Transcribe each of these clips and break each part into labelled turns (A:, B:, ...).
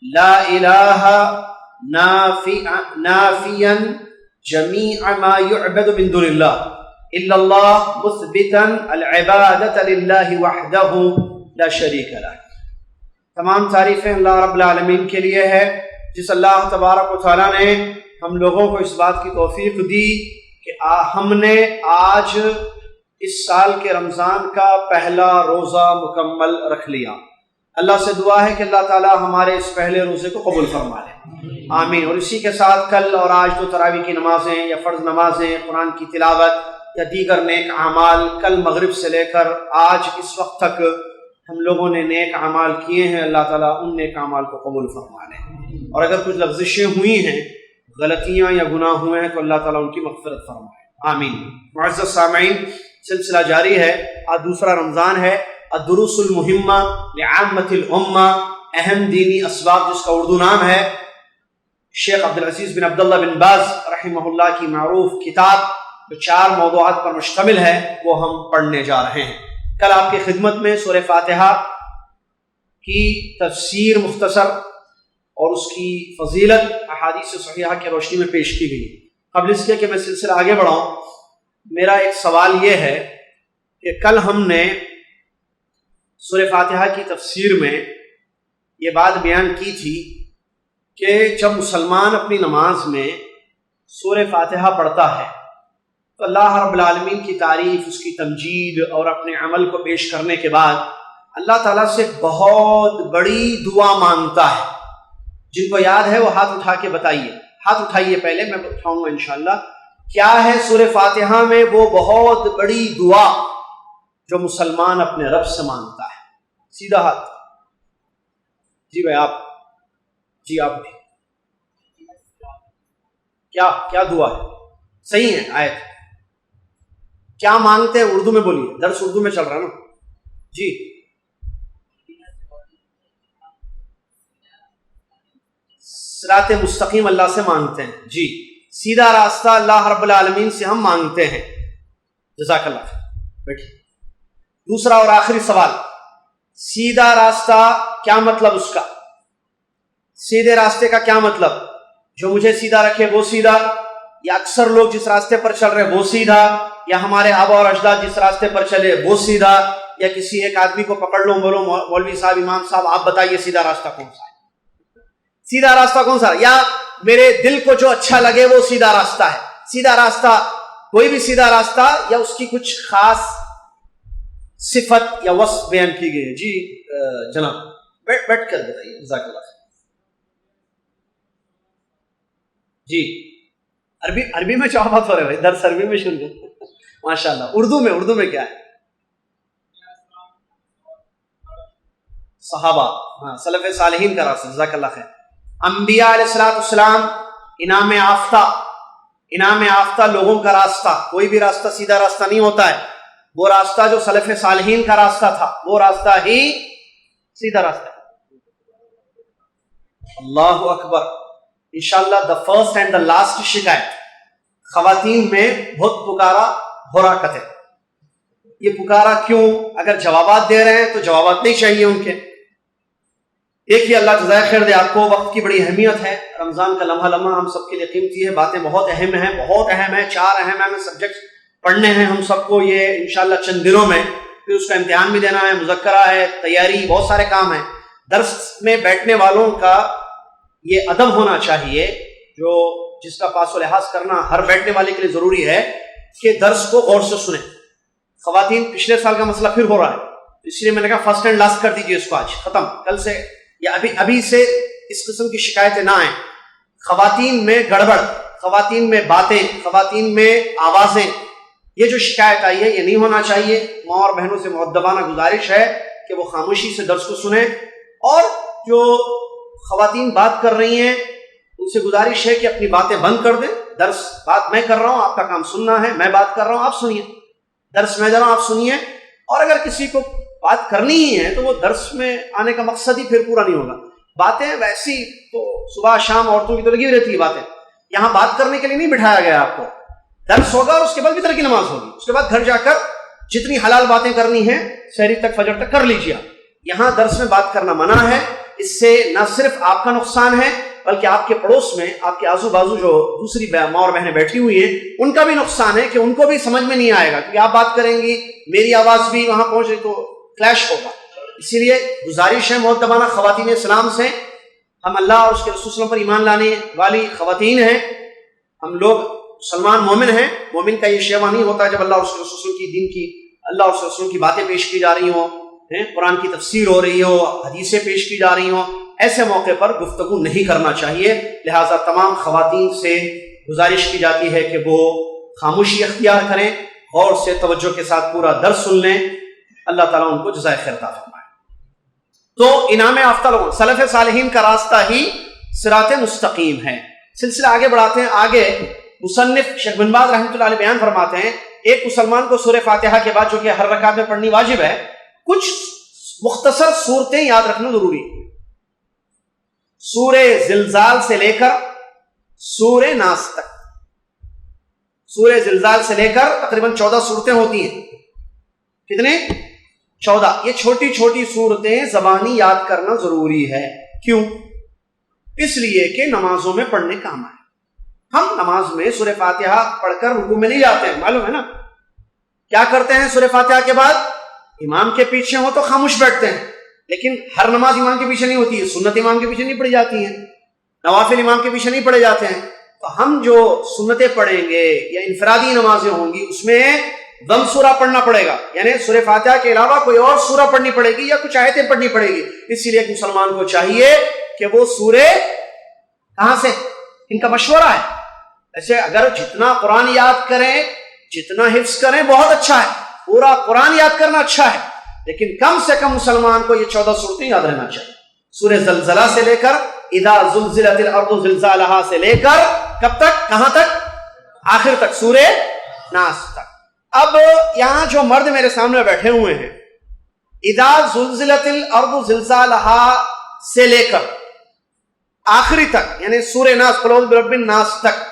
A: لا الہ نافیا جمیع ما يعبد من دون اللہ الا اللہ مثبتا العبادۃ للہ وحدہ لا شریک لہ۔ تمام تعریفیں اللہ رب العالمین کے لیے ہے، جس اللہ تبارک و تعالیٰ نے ہم لوگوں کو اس بات کی توفیق دی کہ ہم نے آج اس سال کے رمضان کا پہلا روزہ مکمل رکھ لیا۔ اللہ سے دعا ہے کہ اللہ تعالیٰ ہمارے اس پہلے روزے کو قبول فرما لے، آمین۔ اور اسی کے ساتھ کل اور آج تو تراویح کی نمازیں یا فرض نمازیں، قرآن کی تلاوت یا دیگر نیک اعمال کل مغرب سے لے کر آج اس وقت تک ہم لوگوں نے نیک اعمال کیے ہیں، اللہ تعالیٰ ان نیک اعمال کو قبول فرما لے۔ اور اگر کچھ لغزشیں ہوئی ہیں، غلطیاں یا گناہ ہوئے ہیں تو اللہ تعالیٰ ان کی مغفرت فرمائے، آمین۔ معزز سامعین، سلسلہ جاری ہے، آج دوسرا رمضان ہے، الدروس المہمہ لعامۃ الامہ، اہم دینی اسباب، جس کا اردو نام ہے شیخ عبدالعزیز بن عبداللہ بن باز رحمہ اللہ کی معروف کتاب، جو 4 موضوعات پر مشتمل ہے، وہ ہم پڑھنے جا رہے ہیں۔ کل آپ کی خدمت میں سورہ فاتحہ کی تفسیر مختصر اور اس کی فضیلت احادیث صحیحہ کی روشنی میں پیش کی گئی۔ قبل اس کے کہ میں سلسلہ آگے بڑھاؤں، میرا ایک سوال یہ ہے کہ کل ہم نے سورہ فاتحہ کی تفسیر میں یہ بات بیان کی تھی کہ جب مسلمان اپنی نماز میں سورہ فاتحہ پڑھتا ہے تو اللہ رب العالمین کی تعریف، اس کی تمجید اور اپنے عمل کو پیش کرنے کے بعد اللہ تعالیٰ سے بہت بڑی دعا مانگتا ہے۔ جن کو یاد ہے وہ ہاتھ اٹھا کے بتائیے، ہاتھ اٹھائیے، پہلے میں اٹھاؤں گا انشاءاللہ۔ کیا ہے سورہ فاتحہ میں وہ بہت بڑی دعا جو مسلمان اپنے رب سے مانگتا ہے؟ سیدھا ہاتھ۔ جی بھائی آپ، جی آپ بھی، کیا دعا ہے؟ صحیح ہے آیت، کیا مانگتے ہیں؟ اردو میں بولیے، درس اردو میں چل رہا ہے نا جی۔ صراط مستقیم اللہ سے مانگتے ہیں، جی، سیدھا راستہ اللہ رب العالمین سے ہم مانگتے ہیں۔ جزاک اللہ خیر، بیٹھیے۔ دوسرا اور آخری سوال، سیدھا راستہ کیا مطلب اس کا؟ سیدھے راستے کا کیا مطلب؟ جو مجھے سیدھا رکھے وہ سیدھا، یا اکثر لوگ جس راستے پر چل رہے وہ سیدھا، یا ہمارے آبا اور اجداد جس راستے پر چلے وہ سیدھا، یا کسی ایک آدمی کو پکڑ لو، بولو مولوی صاحب، امام صاحب آپ بتائیے سیدھا راستہ کون سا ہے؟ سیدھا راستہ کون سا؟ یا میرے دل کو جو اچھا لگے وہ سیدھا راستہ ہے؟ سیدھا راستہ کوئی بھی سیدھا راستہ یا اس کی کچھ خاص صفت یا وصف بیان کی گئی ہے؟ جی جناب بیٹھ کر بتائیے، جزاک اللہ خیر۔ جی عربی میں جوابات ہو رہے بھائی، درس عربی میں شروع ماشاء اللہ۔ اردو میں کیا ہے؟ صحابہ، ہاں، سلف صالحین کا راستہ، جزاک اللہ خیر۔ انبیاء علیہ السلام انعام یافتہ لوگوں کا راستہ، کوئی بھی راستہ سیدھا راستہ نہیں ہوتا ہے، وہ راستہ جو سلف صالحین کا راستہ تھا وہ راستہ ہی سیدھا راستہ ہے۔ اللہ اکبر۔ انشاءاللہ the first and the last شکایت خواتین میں بہت پکارا ہو رہا ہے۔ یہ پکارا کیوں؟ اگر جوابات دے رہے ہیں تو جوابات نہیں چاہیے ان کے۔ ایک ہی اللہ جزائے خیر دے آپ کو، وقت کی بڑی اہمیت ہے، رمضان کا لمحہ ہم سب کے لیے قیمتی ہے، باتیں بہت اہم ہیں، 4 اہم سبجیکٹ پڑھنے ہیں ہم سب کو یہ انشاءاللہ چند دنوں میں، پھر اس کا امتحان بھی دینا ہے، مذکرہ ہے، تیاری، بہت سارے کام ہیں۔ درس میں بیٹھنے والوں کا یہ ادب ہونا چاہیے، جس کا پاس و لحاظ کرنا ہر بیٹھنے والے کے لیے ضروری ہے کہ درس کو غور سے سنیں۔ خواتین پچھلے سال کا مسئلہ پھر ہو رہا ہے، اس لیے میں نے کہا فرسٹ اینڈ لاسٹ کر دیجیے اس کو، آج ختم، کل سے یا ابھی سے اس قسم کی شکایتیں نہ آئیں۔ خواتین میں گڑبڑ، خواتین میں باتیں، خواتین میں آوازیں، یہ جو شکایت آئی ہے یہ نہیں ہونا چاہیے۔ ماں اور بہنوں سے مؤدبانہ گزارش ہے کہ وہ خاموشی سے درس کو سنیں، اور جو خواتین بات کر رہی ہیں ان سے گزارش ہے کہ اپنی باتیں بند کر دیں۔ درس بات میں کر رہا ہوں، آپ کا کام سننا ہے، میں بات کر رہا ہوں آپ سنیے، درس میں دے رہا ہوں آپ سنیے۔ اور اگر کسی کو بات کرنی ہی ہے تو وہ درس میں آنے کا مقصد ہی پھر پورا نہیں ہوگا۔ باتیں ویسی تو صبح شام عورتوں کی تو لگی رہتی ہے باتیں، یہاں بات کرنے کے لیے نہیں بٹھایا گیا آپ کو۔ درس ہوگا اور اس کے بعد فطر کی نماز ہوگی، اس کے بعد گھر جا کر جتنی حلال باتیں کرنی ہیں سحری تک، فجر تک کر لیجیے۔ یہاں درس میں بات کرنا منع ہے، اس سے نہ صرف آپ کا نقصان ہے بلکہ آپ کے پڑوس میں آپ کے آزو بازو جو دوسری ماں اور بہنیں بیٹھی ہوئی ہیں ان کا بھی نقصان ہے کہ ان کو بھی سمجھ میں نہیں آئے گا، کیونکہ آپ بات کریں گی میری آواز بھی وہاں پہنچ رہی تو کلیش ہوگا۔ اسی لیے گزارش ہے محترمانہ خواتین اسلام سے، ہم اللہ اور اس کے رسول صلی اللہ علیہ وسلم پر ایمان لانے والی خواتین ہیں، ہم لوگ مسلمان مومن ہیں۔ مومن کا یہ شیوا نہیں ہوتا جب اللہ اور اس کے رسول کی دین کی اللہ اور اس کے رسول کی باتیں پیش کی جا رہی ہوں، قرآن کی تفسیر ہو رہی ہو، حدیثیں پیش کی جا رہی ہوں، ایسے موقع پر گفتگو نہیں کرنا چاہیے۔ لہٰذا تمام خواتین سے گزارش کی جاتی ہے کہ وہ خاموشی اختیار کریں، غور سے توجہ کے ساتھ پورا درس سن لیں، اللہ تعالیٰ ان کو جزائے خیر عطا فرمائے۔ تو انعام یافتہ لوگوں، سلف صالحین کا راستہ ہی صراط مستقیم ہے۔ سلسلہ آگے بڑھاتے ہیں۔ آگے مصنف شیخ بن باز رحمۃ اللہ علیہ بیان فرماتے ہیں ایک مسلمان کو سورہ فاتحہ کے بعد جو کہ ہر رکعت میں پڑھنی واجب ہے، کچھ مختصر صورتیں یاد رکھنا ضروری ہے۔ سورہ زلزال سے لے کر سورہ ناس تک، سورہ زلزال سے لے کر تقریباً 14 صورتیں ہوتی ہیں۔ کتنے؟ 14۔ یہ چھوٹی چھوٹی صورتیں زبانی یاد کرنا ضروری ہے۔ کیوں؟ اس لیے کہ نمازوں میں پڑھنے کام آئے۔ ہم نماز میں سورہ فاتحہ پڑھ کر رکوع میں نہیں جاتے ہیں، معلوم ہے نا؟ کیا کرتے ہیں سورہ فاتحہ کے بعد؟ امام کے پیچھے ہو تو خاموش بیٹھتے ہیں، لیکن ہر نماز امام کے پیچھے نہیں ہوتی ہے، سنت امام کے پیچھے نہیں پڑھی جاتی ہیں، نوافل امام کے پیچھے نہیں پڑھے جاتے ہیں۔ تو ہم جو سنتیں پڑھیں گے یا انفرادی نمازیں ہوں گی اس میں ضم سورہ پڑھنا پڑے گا، یعنی سورہ فاتحہ کے علاوہ کوئی اور سورہ پڑھنی پڑے گی یا کچھ آیتیں پڑھنی پڑے گی۔ اسی لیے ایک مسلمان کو چاہیے کہ وہ سورہ کہاں سے، ان کا مشورہ ہے، ایسے اگر جتنا قرآن یاد کریں، جتنا حفظ کریں بہت اچھا ہے، پورا قرآن یاد کرنا اچھا ہے، لیکن کم سے کم مسلمان کو یہ 14 صورتیں یاد رہنا چاہیے۔ سورہ زلزلہ سے لے کر اذا زلزلت الارض زلزالہا سے لے کر کب تک، کہاں تک؟ آخر تک، سورہ ناس تک۔ اب یہاں جو مرد میرے سامنے بیٹھے ہوئے ہیں، اذا زلزلت الارض زلزالہا سے لے کر آخری تک، یعنی سورہ ناس قل اعوذ برب الناس تک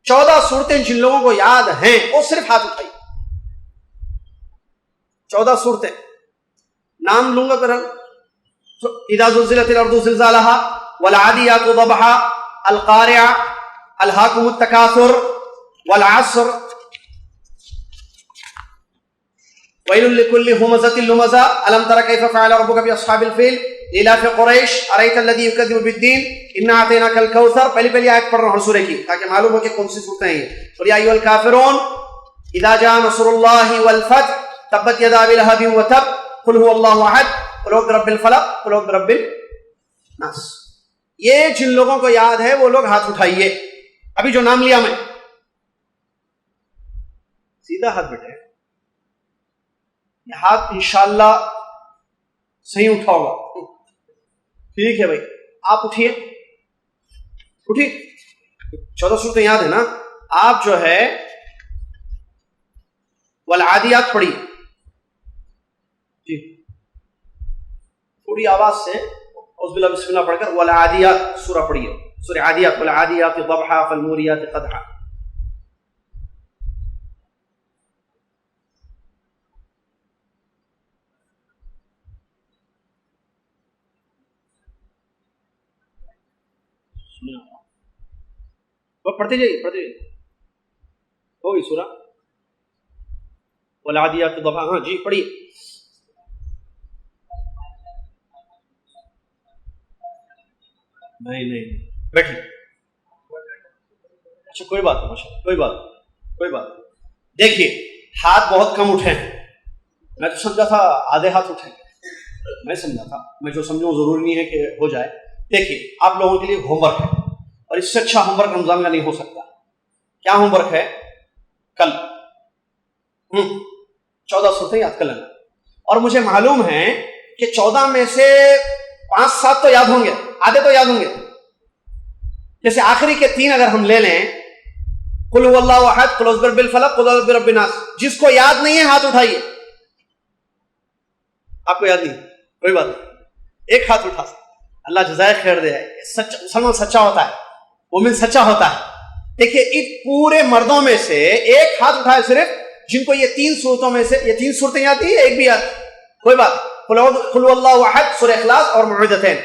A: 14 صورتیں جن لوگوں کو یاد ہیں وہ صرف ہاتھ اٹھائیے۔ 14 صورتیں نام لوں گا پھر۔ اذا زلزلت الارض زلزالہا، والعادیات ضبحا، القارعہ، الہاکم التکاثر، والعصر، ویل لکل ہمزۃ لمزہ، الم تر کیف فعل ربک باصحاب الفیل، ایلاف قریش، ارأیت الذی یکذب بالدین، انا اعطیناک الکوثر۔ پہلی آیت پڑھ رہا ہوں سورہ کی تاکہ معلوم ہو کہ کون سی صورتیں ہیں یہ۔ قل یا ایھا الکافرون، اذا جاء نصر اللہ والفتح، تبت یدا ابی لہب وتب، قل هو اللہ احد، قل اعوذ برب الفلق، قل اعوذ برب الناس۔ یہ جن لوگوں کو یاد ہے وہ لوگ ہاتھ اٹھائیے۔ ابھی جو نام لیا میں، سیدھا ہاتھ بیٹھے، یہ ہاتھ انشاءاللہ صحیح اٹھا ہوگا، ٹھیک ہے بھائی، آپ اٹھیے، اٹھیے۔ 14 صورتیں یاد ہے نا؟ آپ جو ہے والعادیات پڑھیے، جی تھوڑی آواز سے اعوذ باللہ بسم اللہ پڑھ کر والعادیات سورہ پڑھیے، سورہ عادیات، والعادیات ضبحا، فالموریات قدحا۔ وہ پڑھتے جائیے، پڑھتے جائیے، ہو گئی سورہ والعادیات ضبحا۔ ہاں جی پڑھیے۔ نہیں بیٹھیے، اچھا کوئی بات نہیں، کوئی بات۔ دیکھیے ہاتھ بہت کم اٹھے ہیں، میں تو سمجھا تھا آدھے ہاتھ اٹھے، میں سمجھا تھا، میں جو سمجھوں ضروری نہیں ہے کہ ہو جائے۔ دیکھیے آپ لوگوں کے لیے ہوم ورک ہے، اور اس سے اچھا ہوم ورک رمضان کا نہیں ہو سکتا۔ کیا ہوم ورک ہے؟ کل 14 صورتیں یاد کر لینا، اور مجھے معلوم ہے کہ 14 میں سے 5-7 تو یاد ہوں گے، آدھے تو یاد ہوں گے۔ جیسے آخری کے 3 اگر ہم لے لیں، قل هو اللہ احد، قل اعوذ برب الفلق، قل اعوذ برب الناس، جس کو یاد نہیں ہے ہاتھ اٹھائیے۔ آپ کو یاد نہیں؟ کوئی بات نہیں، ایک ہاتھ اٹھا، اللہ جزائے خیر دے۔ مسلمان سچا ہوتا ہے، مومن سچا ہوتا ہے۔ دیکھیے ان پورے مردوں میں سے ایک ہاتھ اٹھائے صرف جن کو یہ 3 صورتوں میں سے، یہ 3 صورتیں یاد ہیں، ایک بھی یاد، کوئی بات۔ قل اللہ احد، سورہ اخلاص اور معوذتین،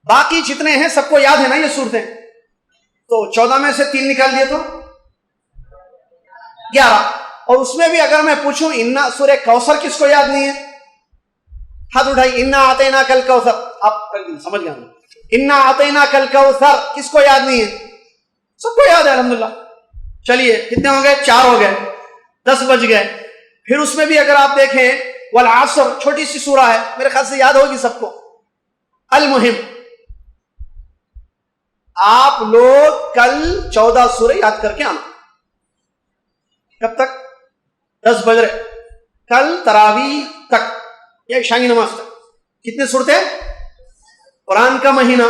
A: باقی جتنے ہیں سب کو یاد ہے نا یہ صورتیں؟ تو 14 میں سے 3 نکال دیے تو 11. اور اس میں بھی اگر میں پوچھوں انا سورہ کوثر کس کو یاد نہیں ہے؟ ہاتھ اٹھائی. انا اعطینا کل کوثر, آپ سمجھ گئے. انا اعطینا کل کوثر کس کو یاد نہیں ہے؟ سب کو یاد ہے الحمدللہ. چلیے کتنے ہو گئے؟ 4 ہو گئے, 10 بج گئے. پھر اس میں بھی اگر آپ دیکھیں والعصر, چھوٹی سی سورہ ہے, میرے خیال سے یاد ہوگی سب کو. المہم, آپ لوگ کل 14 سورہ یاد کر کے آنا. کب تک؟ 10 بج رہے, کل تراویح تک یا عشاء نماز تک. کتنے صورتیں؟ قرآن کا مہینہ,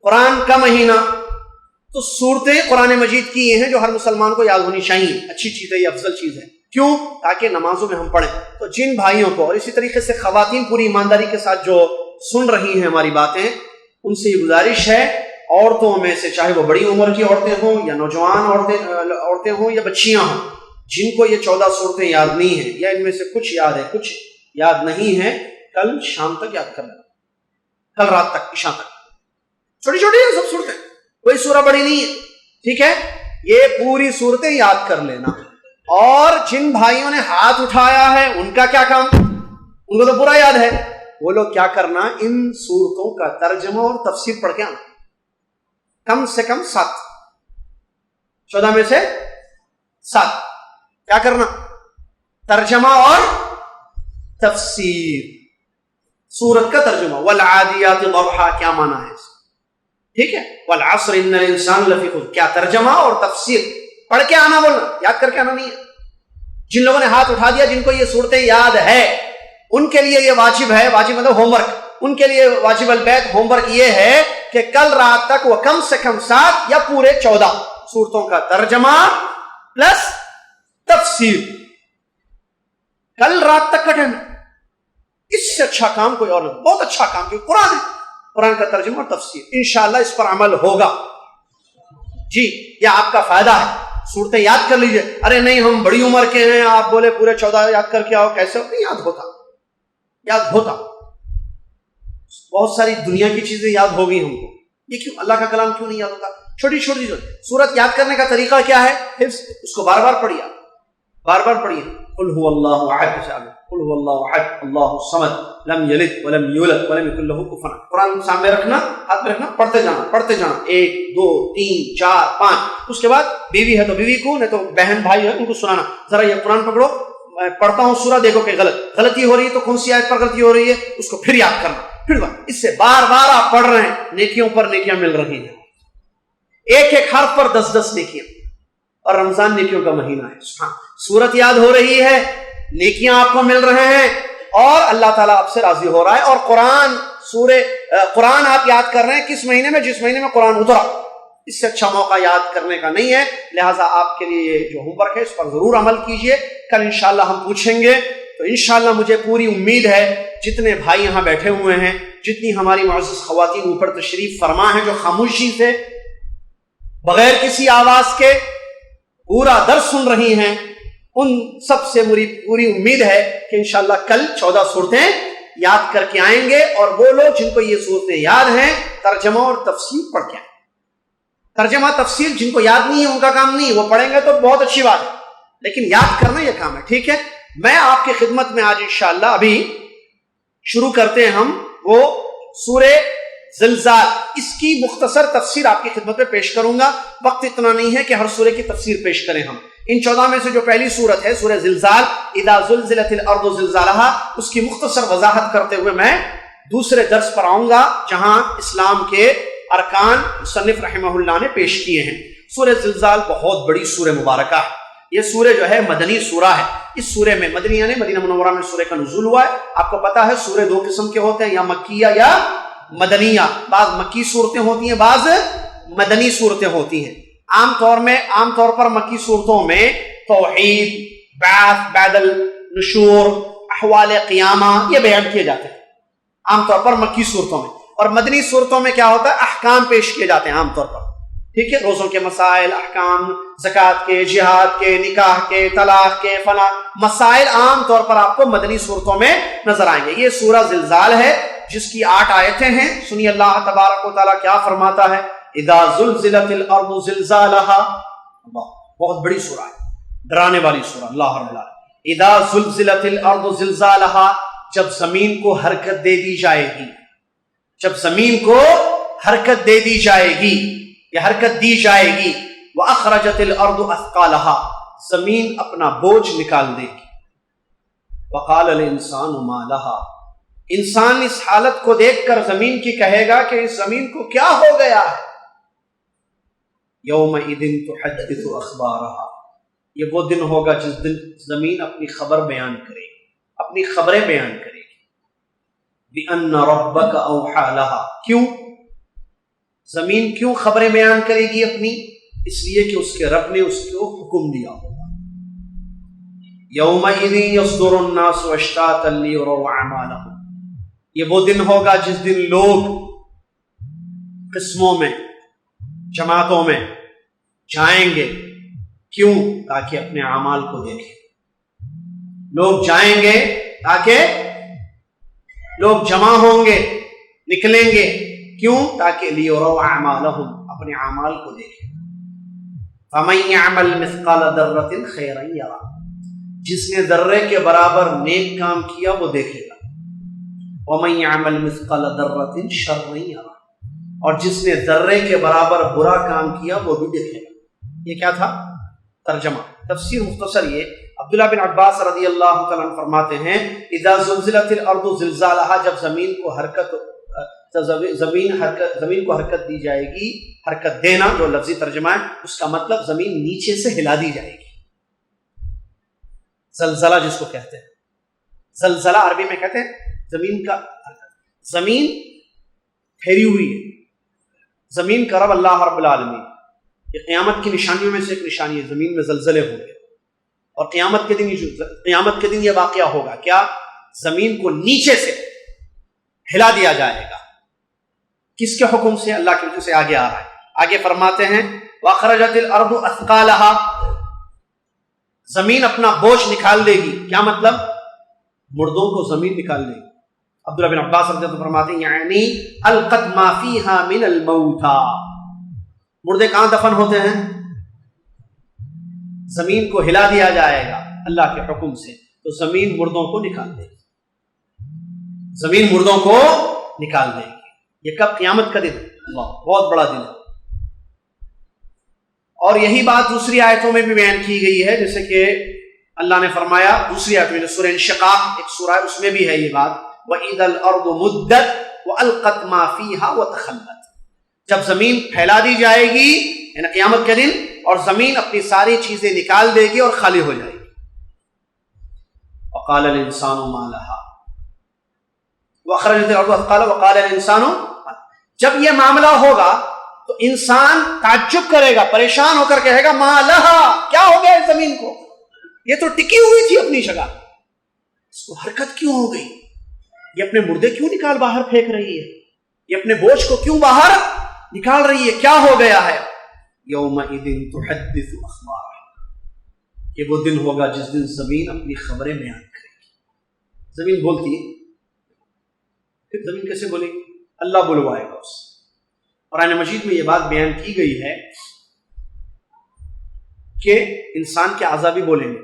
A: قرآن کا مہینہ. تو صورتیں قرآن مجید کی یہ ہیں جو ہر مسلمان کو یاد ہونی چاہیے. اچھی چیز ہے, یہ افضل چیز ہے. کیوں؟ تاکہ نمازوں میں ہم پڑھیں. تو جن بھائیوں کو, اور اسی طریقے سے خواتین پوری ایمانداری کے ساتھ جو سن رہی ہیں ہماری باتیں, ان سے یہ گزارش ہے, عورتوں میں سے چاہے وہ بڑی عمر کی عورتیں ہوں یا نوجوان عورتیں ہوں یا بچیاں ہوں, جن کو یہ 14 صورتیں یاد نہیں ہیں یا ان میں سے کچھ یاد ہے کچھ یاد نہیں ہے, کل شام تک یاد کر لینا, کل رات تک, عشاء تک. چھوٹی چھوٹی ہیں سب صورتیں, کوئی سورہ بڑی نہیں ہے, ٹھیک ہے. یہ پوری صورتیں یاد کر لینا. اور جن بھائیوں نے ہاتھ اٹھایا ہے ان کا کیا کام؟ ان کو تو پورا یاد ہے. وہ لوگ کیا کرنا, ان صورتوں کا ترجمہ اور تفسیر پڑھ کے آنا, کم سے کم 7, 14 میں سے 7. کیا کرنا؟ ترجمہ اور تفسیر. سورت کا ترجمہ, والعادیات ضبحا, کیا معنی ہے اس کا؟ ٹھیک ہے. والعصر ان الانسان لفی خسر, کیا ترجمہ اور تفسیر پڑھ کے آنا, بولنا, یاد کر کے آنا نہیں ہے. جن لوگوں نے ہاتھ اٹھا دیا, جن کو یہ صورتیں یاد ہے, ان کے لیے یہ واجب ہے, واجب مطلب ہوم ورک, ان کے لیے واجب البیت ہوم ورک یہ ہے کہ کل رات تک وہ کم سے کم 7 یا پورے 14 صورتوں کا ترجمہ پلس تفسیر. کل رات تک کا ٹائم, اس سے اچھا کام کوئی اور نہیں. بہت اچھا کام, کیونکہ قرآن ہے, قرآن کا ترجمہ اور تفسیر. انشاءاللہ اس پر عمل ہوگا. جی, یہ آپ کا فائدہ ہے. صورتیں یاد کر لیجئے. ارے نہیں ہم بڑی عمر کے ہیں, آپ بولے پورے 14 یاد کر کے آؤ, کیسے ہوتا؟ یاد ہوتا, یاد ہوتا. بہت ساری دنیا کی چیزیں یاد ہو گئی ہم کو. یہ کیوں اللہ کا کلام کیوں نہیں یاد ہوتا؟ چھوٹی چھوٹی سورت یاد کرنے کا طریقہ کیا ہے؟ حفظ. اس کو بار بار پڑھیے, بار بار پڑھیے. قل هو اللہ احد, قل هو اللہ احد اللہ الصمد لم یلد ولم یولد ولم یکن له کفوا احد. قرآن سامنے رکھنا, ہاتھ میں رکھنا, پڑھتے جانا پڑھتے جانا, 1 2 3 4 5. اس کے بعد بیوی ہے تو بیوی کو, نہیں تو بہن بھائی ہے ان کو سنانا, ذرا یہ قرآن پکڑو, میں پڑھتا ہوں سورہ, دیکھو کہ غلطی ہو رہی ہے تو کون سی آیت پر غلطی ہو رہی ہے, اس کو پھر یاد کرنا. پھر اس سے بار بار آپ پڑھ رہے ہیں, نیکیوں پر نیکیاں مل رہی ہیں, ایک ایک حرف پر 10 نیکیاں. اور رمضان نیکیوں کا مہینہ ہے. سورت یاد ہو رہی ہے, نیکیاں آپ کو مل رہے ہیں, اور اللہ تعالیٰ آپ سے راضی ہو رہا ہے. اور قرآن آپ یاد کر رہے ہیں کس مہینے میں؟ جس مہینے میں قرآن اترا. اس سے اچھا موقع یاد کرنے کا نہیں ہے. لہٰذا آپ کے لیے یہ جو ہوم ورک ہے اس پر ضرور عمل کیجئے. کل انشاءاللہ ہم پوچھیں گے, تو انشاءاللہ مجھے پوری امید ہے جتنے بھائی یہاں بیٹھے ہوئے ہیں, جتنی ہماری معزز خواتین اوپر تشریف فرما ہیں جو خاموشی سے بغیر کسی آواز کے پورا درس سن رہی ہیں, ان سب سے پوری امید ہے کہ انشاءاللہ کل 14 صورتیں یاد کر کے آئیں گے. اور وہ لوگ جن کو یہ صورتیں یاد ہیں, ترجمہ اور تفسیر پڑھ کے آئیں. ترجمہ تفسیر جن کو یاد نہیں ہے ان کا کام نہیں, وہ پڑھیں گے تو بہت اچھی بات ہے, لیکن یاد کرنا یہ کام ہے. ٹھیک ہے, میں آپ کی خدمت میں آج انشاءاللہ ابھی شروع کرتے ہیں ہم وہ سورہ زلزال. اس کی مختصر تفسیر آپ کی خدمت میں پیش کروں گا. وقت اتنا نہیں ہے کہ ہر سورہ کی تفسیر پیش کریں ہم. ان 14 میں سے جو پہلی سورت ہے سورہ زلزال, اذا زلزلت الارض زلزالہا, اس کی مختصر وضاحت کرتے ہوئے میں دوسرے درس پر آؤں گا جہاں اسلام کے ارکان مصنف رحمہ اللہ نے پیش کیے ہیں. سورہ زلزال بہت بڑی سورہ مبارکہ ہے. یہ سورہ جو ہے مدنی سورہ ہے. اس سورہ میں مدنی یعنی مدینہ منورہ میں سورہ کا نزول ہوا ہے. آپ کو پتا ہے سورہ 2 قسم کے ہوتے ہیں, یا مکیہ یا مدنیہ. بعض مکی صورتیں ہوتی ہیں, بعض مدنی صورتیں ہوتی ہیں. عام طور پر مکی صورتوں میں توحید, بعث, بعد النشور, احوال قیامہ یہ بیان کیے جاتے ہیں عام طور پر مکی صورتوں میں. اور مدنی صورتوں میں کیا ہوتا ہے؟ احکام پیش کیے جاتے ہیں عام طور پر. ٹھیک ہے، روزوں کے مسائل، احکام، زکوٰۃ کے، جہاد کے، نکاح کے، طلاق کے، فلاں مسائل عام طور پر آپ کو مدنی صورتوں میں نظر آئیں گے۔ یہ سورہ زلزال ہے جس کی 8 آیتیں ہیں۔ سنیے اللہ تبارک و تعالیٰ کیا فرماتا ہے، اذا زلزلت الارض زلزالها، اللہ، بہت بڑی سورہ ہے، ڈرانے والی سورہ، اللہ رب العالمین۔ اذا زلزلت الارض زلزالها، جب زمین کو حرکت دے دی جائے گی، جب زمین کو حرکت دے دی جائے گی یا حرکت دی جائے گی، وَأَخْرَجَتِ الْأَرْضُ أَثْقَالَهَا، زمین اپنا بوجھ نکال دے گی، وَقَالَ الْإِنسَانُ مَا لَهَا، انسان اس حالت کو دیکھ کر زمین کی کہے گا کہ اس زمین کو کیا ہو گیا ہے، يَوْمَئِذٍ تُحَدِّثُ أَخْبَارَهَا، یہ وہ دن ہوگا جس دن زمین اپنی خبر بیان کرے گی، اپنی خبریں بیان کرے گی۔ بِأَنَّ رَبَّكَ أَوْحَى لَهَا، کیوں زمین کیوں خبریں بیان کرے گی اپنی؟ اس لیے کہ اس کے رب نے اس کو حکم دیا ہوگا۔ يَوْمَئِذٍ يَصْدُرُ النَّاسُ أَشْتَاتًا لِيُرَوْا أَعْمَالَهُمْ، یہ وہ دن ہوگا جس دن لوگ قسموں میں، جماعتوں میں جائیں گے، کیوں؟ تاکہ اپنے اعمال کو دیکھیں۔ لوگ جائیں گے تاکہ لوگ جمع ہوں گے، نکلیں گے، کیوں؟ تاکہ لیروا اعمالہم، اپنے اعمال کو دیکھیں۔ فمن یعمل مثقال ذرۃ خیرا یرہ، جس نے ذرے کے برابر نیک کام کیا وہ دیکھے گا۔ ومن یعمل مثقال ذرۃ شرا یرہ، اور جس نے ذرے کے برابر برا کام کیا وہ بھی دیکھے گا۔ یہ کیا تھا؟ ترجمہ، تفسیر مختصر یہ، عبداللہ بن عباس رضی اللہ تعالیٰ عنہ فرماتے ہیں اذا زلزلت الارض زلزالها، جب زمین کو حرکت دی جائے گی، حرکت دینا جو لفظی ترجمہ ہے، اس کا مطلب زمین نیچے سے ہلا دی جائے گی۔ زلزلہ جس کو کہتے ہیں، زلزلہ عربی میں کہتے ہیں زمین کا حرکت، زمین پھیری ہوئی ہے، زمین کا رب اللہ رب العالمین۔ یہ قیامت کی نشانیوں میں سے ایک نشانی ہے، زمین میں زلزلے ہوں گے، اور قیامت کے دن یہ واقعہ ہوگا، کیا؟ زمین کو نیچے سے ہلا دیا جائے گا۔ کس کے حکم سے؟ اللہ کے حکم سے۔ آگے آ رہا ہے، آگے فرماتے ہیں وَأَخْرَجَتِ الْأَرْضُ أَثْقَالَهَا، زمین اپنا بوجھ نکال دے گی۔ کیا مطلب؟ مردوں کو زمین نکال دے گی۔ عبداللہ بن عباس رضی اللہ عنہ فرماتے ہیں یعنی القت ما فیہا من الموتى، مردے کہاں دفن ہوتے ہیں؟ زمین کو ہلا دیا جائے گا اللہ کے حکم سے، تو زمین مردوں کو نکال دے گی، زمین مردوں کو نکال دے گی۔ یہ کب؟ قیامت کا دن، اللہ، بہت بڑا دن ہے۔ اور یہی بات دوسری آیتوں میں بھی بیان کی گئی ہے، جیسے کہ اللہ نے فرمایا دوسری آیت میں، سورہ انشقاق ایک سورہ ہے، اس میں بھی ہے یہ بات، وَإِذَا الْأَرْضُ مُدَّتْ وَأَلْقَتْ مَا فِيهَا وَتَخَلَّتْ، جب زمین پھیلا دی جائے گی یعنی قیامت کے دن، اور زمین اپنی ساری چیزیں نکال دے گی اور خالی ہو جائے گی۔ وَقَالَ الْإِنسَانُ مَا لَهَا وَأَخْرَجَتِ الْأَرْضُ أَثْقَالَهَا وَقَالَ الْإِنسَانُ، جب یہ معاملہ ہوگا تو انسان تعجب کرے گا، پریشان ہو کر کہے گا ما لها، کیا ہو گیا اس زمین کو؟ یہ تو ٹکی ہوئی تھی اپنی جگہ، اس کو حرکت کیوں ہو گئی؟ یہ اپنے مردے کیوں نکال باہر پھینک رہی ہے؟ یہ اپنے بوجھ کو کیوں باہر نکال رہی ہے؟ کیا ہو گیا ہے؟ یومئذ تحدث اخبارها، یہ وہ دن ہوگا جس دن زمین اپنی خبریں بیان کرے گی۔ زمین بولتی ہے، پھر زمین کیسے بولے گی؟ اللہ بلوائے گا اس۔ قرآن مجید میں یہ بات بیان کی گئی ہے کہ انسان کے اعضاء بھی بولیں گے،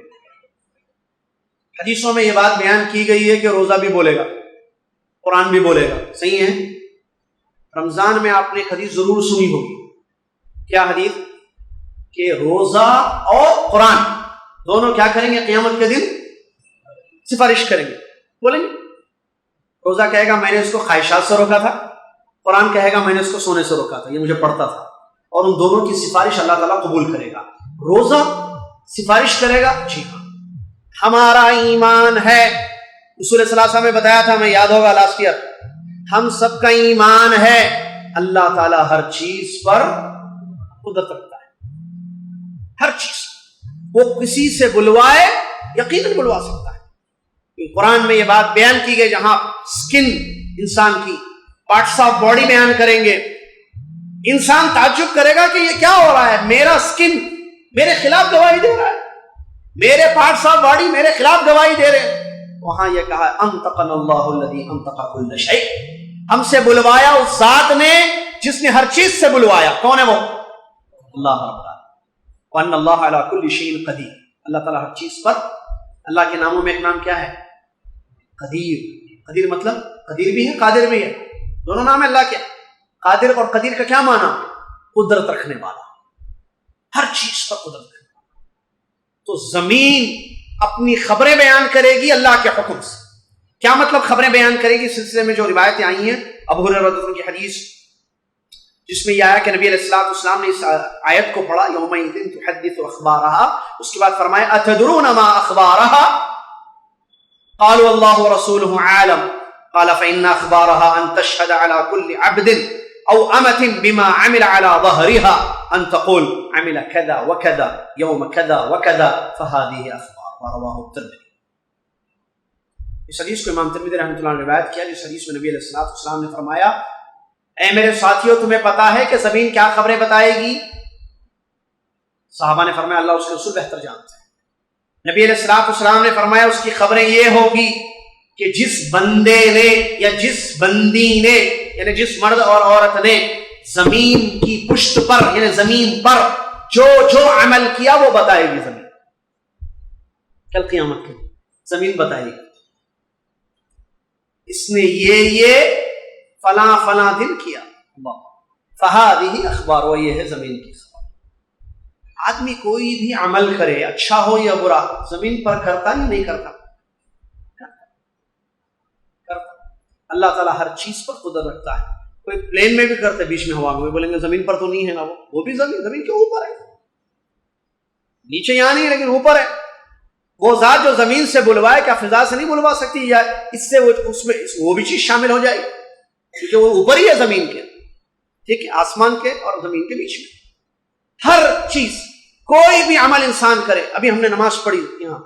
A: حدیثوں میں یہ بات بیان کی گئی ہے کہ روزہ بھی بولے گا، قرآن بھی بولے گا، صحیح ہے؟ رمضان میں آپ نے ایک حدیث ضرور سنی ہوگی، کیا حدیث؟ کہ روزہ اور قرآن دونوں کیا کریں گے؟ قیامت کے دن سفارش کریں گے، بولیں گے۔ روزہ کہے گا میں نے اس کو خواہشات سے روکا تھا، قرآن کہے گا میں نے اس کو سونے سے روکا تھا، یہ مجھے پڑھتا تھا، اور ان دونوں کی سفارش اللہ تعالیٰ قبول کرے گا۔ روزہ سفارش کرے گا، جی ہاں ہمارا ایمان ہے، رسول صلی اللہ علیہ وسلم نے بتایا تھا، میں یاد ہوگا لاسٹ ایئر، ہم سب کا ایمان ہے اللہ تعالیٰ ہر چیز پر قدرت رکھتا ہے، ہر چیز وہ کسی سے بلوائے یقیناً بلوا سکتا ہے۔ قرآن میں یہ بات بیان کی گئی، جہاں سکن انسان کی پارٹس آف باڈی بیان کریں گے انسان تعجب کرے گا کہ یہ کیا ہو رہا ہے، میرا سکن میرے خلاف گواہی دے رہا ہے، میرے پارٹس آف باڈی میرے خلاف گواہی دے رہے ہیں۔ وہاں یہ کہا انطقنا اللہ الذی انطق کل شیء، ہم سے بلوایا اس ذات نے جس نے ہر چیز سے بلوایا۔ کون ہے وہ؟ اللہ رب العالمین۔ وان اللہ علی کل شیء قدیر، اللہ تعالیٰ ہر چیز پر، اللہ کے ناموں میں ایک نام کیا ہے؟ قدیر۔ قدیر مطلب قدیر بھی ہے قادر بھی ہے، دونوں نام ہے اللہ کے۔ قادر اور قدیر کا کیا معنی؟ قدرت رکھنے والا، ہر چیز پر قدرت رکھنے والا۔ تو زمین اپنی خبریں بیان کرے گی اللہ کے حکم سے۔ کیا مطلب خبریں بیان کرے گی؟ اس سلسلے میں جو روایتیں آئی ہیں، ابو ہریرہ رضی اللہ عنہ کی حدیث جس میں یہ آیا کہ نبی علیہ الصلوۃ والسلام نے اس آیت کو پڑھا، یومئذ تحدث اخبارہا، اس کے بعد فرمایا اتدرون ما اخبارہا قالوا اللہ ورسولہ عالم قال فإن اخبارها ان تشهد على كل عبد او امة بما عمل على ظهرها ان تقول عمل كذا وكذا يوم كذا وكذا فهذه اخبار رواه الترمذی۔ اس حدیث کو امام ترمذی رحمۃ اللہ نے روایت کیا، جس حدیث میں نبی علیہ الصلوۃ والسلام نے فرمایا اے میرے ساتھیو تمہیں پتا ہے کہ زمین کیا خبریں بتائے گی؟ صحابہ نے فرمایا اللہ اس کے رسول بہتر جانتے ہیں۔ نبی علیہ الصلوۃ والسلام نے فرمایا اس کی خبریں یہ ہوگی کہ جس بندے نے یا جس بندی نے، یعنی جس مرد اور عورت نے زمین کی پشت پر یعنی زمین پر جو جو عمل کیا وہ بتائے گی زمین، کل قیامت کے زمین بتائے گی اس نے یہ فلاں فلاں دن کیا، فہذہ اخبار، وہ یہ ہے زمین کی خبر۔ آدمی کوئی بھی عمل کرے اچھا ہو یا برا زمین پر کرتا یا نہیں کرتا؟ اللہ تعالیٰ ہر چیز پر قدرت رکھتا ہے۔ کوئی پلین میں بھی کرتے بیچ میں ہوا میں، بولیں گے زمین پر تو نہیں ہے نا، وہ بھی زمین کے اوپر ہے، نیچے یہاں نہیں لیکن اوپر ہے۔ وہ ذات جو زمین سے بلوائے کیا فضا سے نہیں بلوا سکتی؟ یا اس سے اس میں وہ بھی چیز شامل ہو جائے گی کیونکہ وہ اوپر ہی ہے زمین کے، ٹھیک ہے، آسمان کے اور زمین کے بیچ میں ہر چیز۔ کوئی بھی عمل انسان کرے، ابھی ہم نے نماز پڑھی یہاں،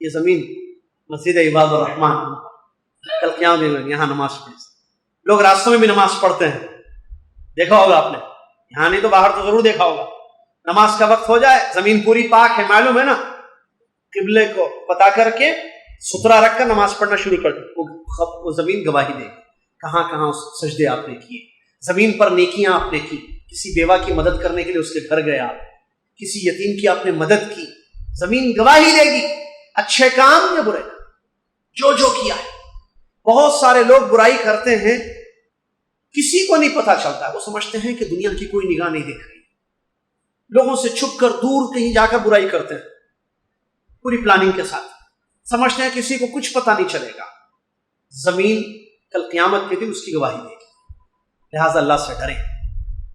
A: یہ زمین مسجد عباد الرحمان، کل قیامت میں یہاں نماز پڑھی، لوگ راستوں میں بھی نماز پڑھتے ہیں، دیکھا ہوگا آپ نے، یہاں نہیں تو باہر تو ضرور دیکھا ہوگا۔ نماز کا وقت ہو جائے، زمین پوری پاک ہے، معلوم ہے نا، قبلے کو پتا کر کے ستھرا رکھ کر نماز پڑھنا شروع کر دیں، وہ زمین گواہی دے گی کہاں کہاں سجدے آپ نے کیے، زمین پر نیکیاں آپ نے کی، کسی بیوہ کی مدد کرنے کے لیے اس کے گھر گیا، کسی یتیم کی آپ نے مدد کی، زمین گواہی دے گی اچھے کام یا برے جو جو کیا ہے۔ بہت سارے لوگ برائی کرتے ہیں، کسی کو نہیں پتا چلتا، وہ سمجھتے ہیں کہ دنیا کی کوئی نگاہ نہیں دیکھ رہی، لوگوں سے چھپ کر دور کہیں جا کر برائی کرتے ہیں پوری پلاننگ کے ساتھ، سمجھتے ہیں کسی کو کچھ پتا نہیں چلے گا۔ زمین کل قیامت کے دن اس کی گواہی دے گی، لہٰذا اللہ سے ڈریں،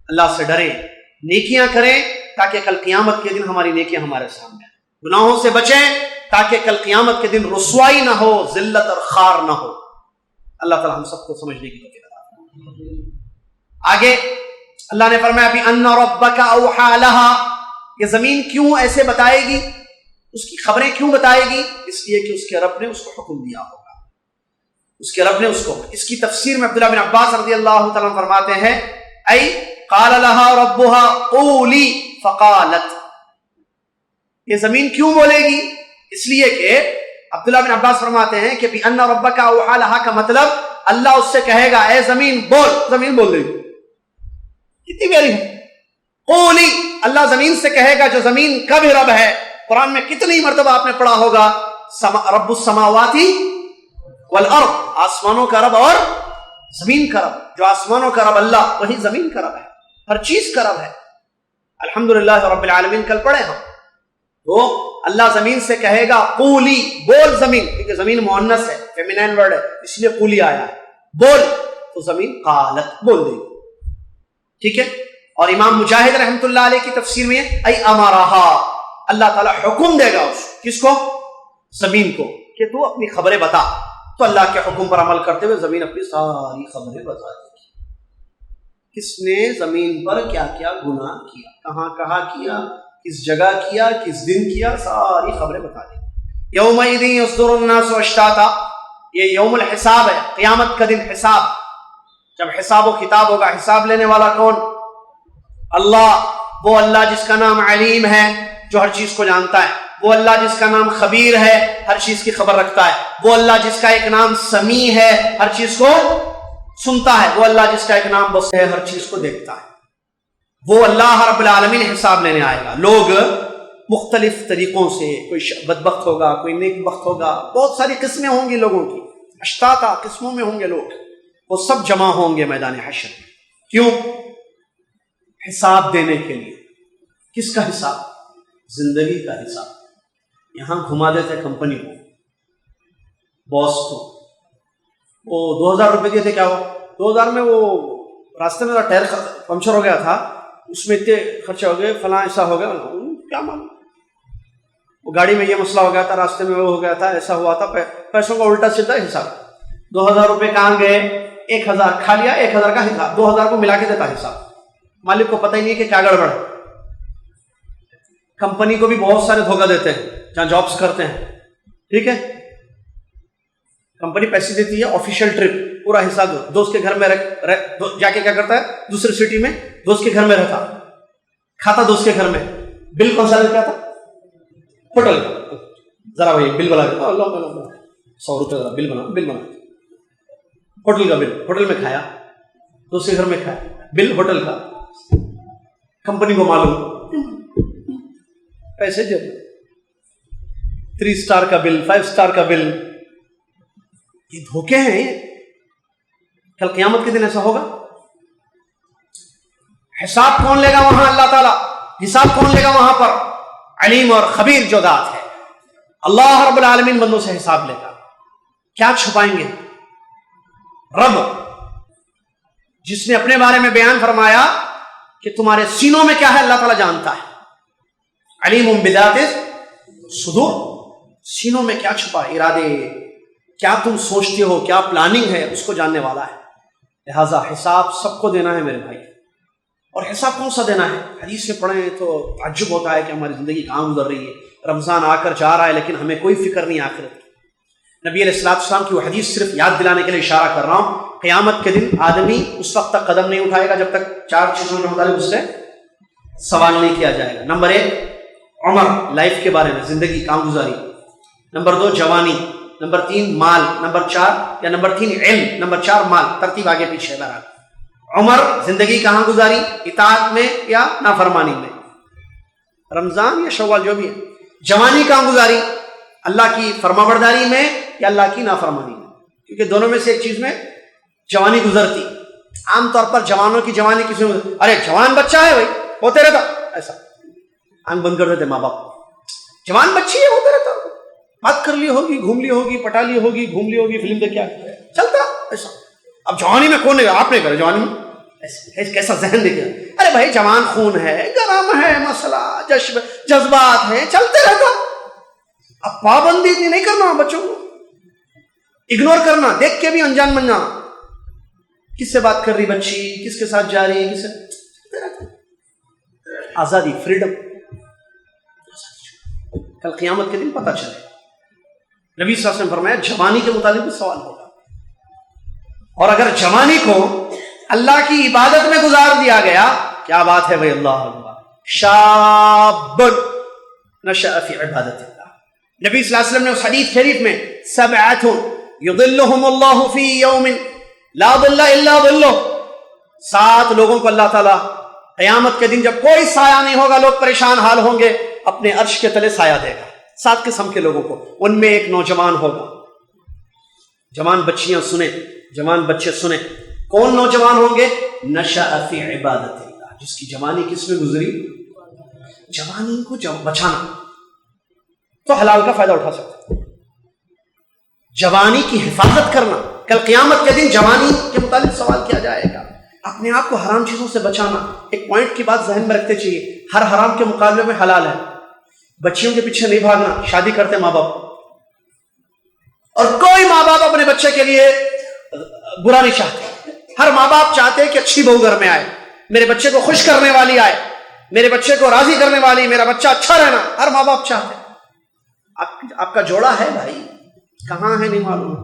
A: اللہ سے ڈریں، نیکیاں کریں تاکہ کل قیامت کے دن ہماری نیکیاں ہمارے سامنے ہیں، گناہوں سے بچیں تاکہ کل قیامت کے دن رسوائی نہ ہو، ذلت اور خار نہ ہو۔ اللہ تعالی ہم سب کو سمجھنے کی توفیق عطا فرمائے۔ آگے اللہ نے فرمایا بِأَنَّ رَبَّكَ أَوْحَىٰ لَهَا، یہ زمین کیوں ایسے بتائے گی، اس کی خبریں کیوں بتائے گی؟ اس لیے کہ اس کے رب نے اس کو حکم دیا ہوگا، اس کے رب نے اس کو۔ اس کی تفسیر میں عبداللہ بن عباس رضی اللہ تعالیٰ عنہ فرماتے ہیں اَيْ قَالَ لَهَا رَبُّهَا قُولِي فَقَالَتْ، یہ زمین کیوں بولے گی؟ اس لیے کہ عبداللہ بن عباس فرماتے ہیں کہ بِأَنَّ رَبَّكَ أَوْحَىٰ لَهَا کا مطلب اللہ اس سے کہے گا اے زمین بول، زمین بول دے گی، کتنی پیاری ہے۔ قولی، اللہ زمین سے کہے گا جو زمین کا بھی رب ہے، قرآن میں کتنی مرتبہ آپ نے پڑھا ہوگا رب السماوات والارض، آسمانوں کا رب اور زمین کا رب، جو آسمانوں کا رب اللہ وہی زمین کا رب ہے، ہر چیز کا رب ہے۔ الحمدللہ رب العالمین کل پڑھے ہم، تو اللہ زمین سے کہے گا قولی، بول زمین، کیونکہ زمین مؤنث ہے، فیمینین ورڈ ہے، اس لیے قولی آیا ہے، بول، تو زمین قالت، بول دے گی، ٹھیک ہے۔ اور امام مجاہد رحمۃ اللہ علیہ کی تفسیر میں ای امرہا، اللہ تعالیٰ حکم دے گا اس کس کو؟ زمین کو، کہ تو اپنی خبریں بتا، تو اللہ کے حکم پر عمل کرتے ہوئے زمین اپنی ساری خبریں بتا دے گی، کس نے زمین پر کیا کیا گناہ کیا، کہاں کہاں کیا، کس جگہ کیا، کس دن کیا، ساری خبریں بتا دیں گی۔ یومئذ یصدر الناس اشتاتا، یہ یوم الحساب ہے، قیامت کا دن حساب، جب حساب و کتاب ہوگا، حساب لینے والا کون؟ اللہ. وہ اللہ جس کا نام علیم ہے، جو ہر چیز کو جانتا ہے. وہ اللہ جس کا نام خبیر ہے، ہر چیز کی خبر رکھتا ہے. وہ اللہ جس کا ایک نام سمیع ہے، ہر چیز کو سنتا ہے. وہ اللہ جس کا ایک نام بصیر ہے، ہر چیز کو دیکھتا ہے. وہ اللہ رب العالمین حساب لینے آئے گا. لوگ مختلف طریقوں سے، کوئی بدبخت ہوگا، کوئی نیک بخت ہوگا، بہت ساری قسمیں ہوں گی لوگوں کی، اشتاتا قسموں میں ہوں گے لوگ. وہ سب جمع ہوں گے میدان حشر میں. کیوں؟ حساب دینے کے لیے. کس کا حساب؟ زندگی کا حساب. یہاں گھما دیتے کمپنی کو، باس کو. وہ 2000 روپے دیے تھے، کیا ہوا 2000 میں؟ وہ راستے میں ٹائر پنکچر ہو گیا تھا، اس میں اتنے خرچہ ہو گئے، فلاں ایسا ہو گیا، کیا معلوم. وہ گاڑی میں یہ مسئلہ ہو گیا تھا، راستے میں وہ ہو گیا تھا، ایسا ہوا تھا. پیسوں کا الٹا سیدھا حساب. 2000 روپے کہاں گئے؟ 1000 کھا لیا، 1000 کا حساب 2000 کو ملا کے دیتا حساب. مالک کو پتہ ہی نہیں ہے کہ کیا گڑبڑ. کمپنی کو بھی بہت سارے دھوکہ دیتے ہیں جہاں جابس کرتے ہیں. ٹھیک ہے، کمپنی پیسے دیتی ہے، آفیشیل ٹرپ پورا حساب دو. دوست کے گھر میں جا کے کیا کرتا ہے؟ دوسرے سٹی میں دوست کے گھر میں رہتا، کھاتا دوست کے گھر میں. بل کون سا کیا تھا؟ ہوٹل کا. ذرا بھائی بل بنا دیتا، اللہ 100 روپے ذرا بل بنا. ہوٹل کا بل، ہوٹل میں کھایا، دوست کے گھر میں کھایا، بل ہوٹل کا. کمپنی کو معلوم، پیسے جب 3 اسٹار کا بل، 5 اسٹار کا بل. یہ دھوکے ہیں. کل قیامت کے دن ایسا ہوگا. حساب کون لے گا وہاں؟ اللہ تعالیٰ. حساب کون لے گا وہاں پر؟ علیم اور خبیر جو ذات ہے اللہ رب العالمین بندوں سے حساب لے گا. کیا چھپائیں گے؟ رب جس نے اپنے بارے میں بیان فرمایا کہ تمہارے سینوں میں کیا ہے اللہ تعالیٰ جانتا ہے. علیم بذات الصدور. سینوں میں کیا چھپا، ارادے، کیا تم سوچتے ہو، کیا پلاننگ ہے، اس کو جاننے والا ہے. لہذا حساب سب کو دینا ہے میرے بھائی. اور حساب کون سا دینا ہے؟ حدیث میں پڑھیں تو تعجب ہوتا ہے کہ ہماری زندگی کہاں گزر رہی ہے. رمضان آ کر جا رہا ہے لیکن ہمیں کوئی فکر نہیں آخرت کی. نبی علیہ السلام کی وہ حدیث صرف یاد دلانے کے لیے اشارہ کر رہا ہوں. قیامت کے دن آدمی اس وقت تک قدم نہیں اٹھائے گا جب تک 4 چیزوں کے متعلق اس سے سوال نہیں کیا جائے گا. نمبر 1 عمر، لائف کے بارے میں، زندگی کہاں گزاری. نمبر 2 جوانی. نمبر 3 مال. نمبر 4 یا نمبر 3 علم. نمبر 4 مال. ترتیب آگے پیچھے بہرحال. عمر، زندگی کہاں گزاری، اطاعت میں یا نافرمانی میں، رمضان یا شوال جو بھی ہے. جوانی کہاں گزاری، اللہ کی فرمانبرداری میں یا اللہ کی نافرمانی میں، کیونکہ دونوں میں سے ایک چیز میں جوانی گزرتی. عام طور پر جوانوں کی جوانی کسی میں، ارے جوان بچہ ہے بھائی ہوتے رہتا، ایسا آنکھ بند کر دیتے ماں باپ. جوان بچی ہے ہوتے رہتا، بات کر لی ہوگی، گھوم لی ہوگی، پٹا لی ہوگی، گھوم لی ہوگی، فلم دیکھ کے چلتا ایسا. اب جوانی میں کون ہے؟ آپ نے کرا جوانی میں کیسا ذہن دیکھا. ارے بھائی جوان خون ہے، گرم ہے، مسئلہ جذبات ہیں، چلتے رہتا. اب پابندی نہیں کرنا بچوں کو، اگنور کرنا، دیکھ کے بھی انجان بن جانا. کس سے بات کر رہی بچی، کس کے ساتھ جا رہی ہے، کس سے. آزادی، فریڈم. کل قیامت کے دن پتہ چلے. نبی صلی اللہ علیہ وسلم فرمایا جوانی کے متعلق بھی سوال ہوگا. اور اگر جوانی کو اللہ کی عبادت میں گزار دیا گیا، کیا بات ہے بھائی، اللہ اکبر. شاب نشأ فی عبادت اللہ. نبی صلی اللہ علیہ وسلم نے اس حدیث شریف میں 7 یظلہم اللہ فی یوم لا ظل الا ظلہ، 7 لوگوں کو اللہ تعالیٰ قیامت کے دن جب کوئی سایہ نہیں ہوگا، لوگ پریشان حال ہوں گے، اپنے عرش کے تلے سایہ دے گا. 7 قسم کے لوگوں کو. ان میں ایک نوجوان ہوگا. جوان بچیاں سنیں، جوان بچے سنیں. کون نوجوان ہوں گے؟ نشأ فی عبادت اللہ، جس کی جوانی کس میں گزری؟ جوانی کو بچانا تو حلال کا فائدہ اٹھا سکتے. جوانی کی حفاظت کرنا. کل قیامت کے دن جوانی کے متعلق سوال کیا جائے گا. اپنے آپ کو حرام چیزوں سے بچانا. ایک پوائنٹ کی بات ذہن میں رکھتے چاہیے، ہر حرام کے مقابلے میں حلال ہے. بچیوں کے پیچھے نہیں بھاگنا. شادی کرتے ماں باپ، اور کوئی ماں باپ اپنے بچے کے لیے برا نہیں چاہتے. ہر ماں باپ چاہتے کہ اچھی بہو گھر میں آئے، میرے بچے کو خوش کرنے والی آئے، میرے بچے کو راضی کرنے والی، میرا بچہ اچھا رہنا. ہر ماں باپ چاہتے. آپ کا جوڑا ہے بھائی، کہاں ہے نہیں معلوم،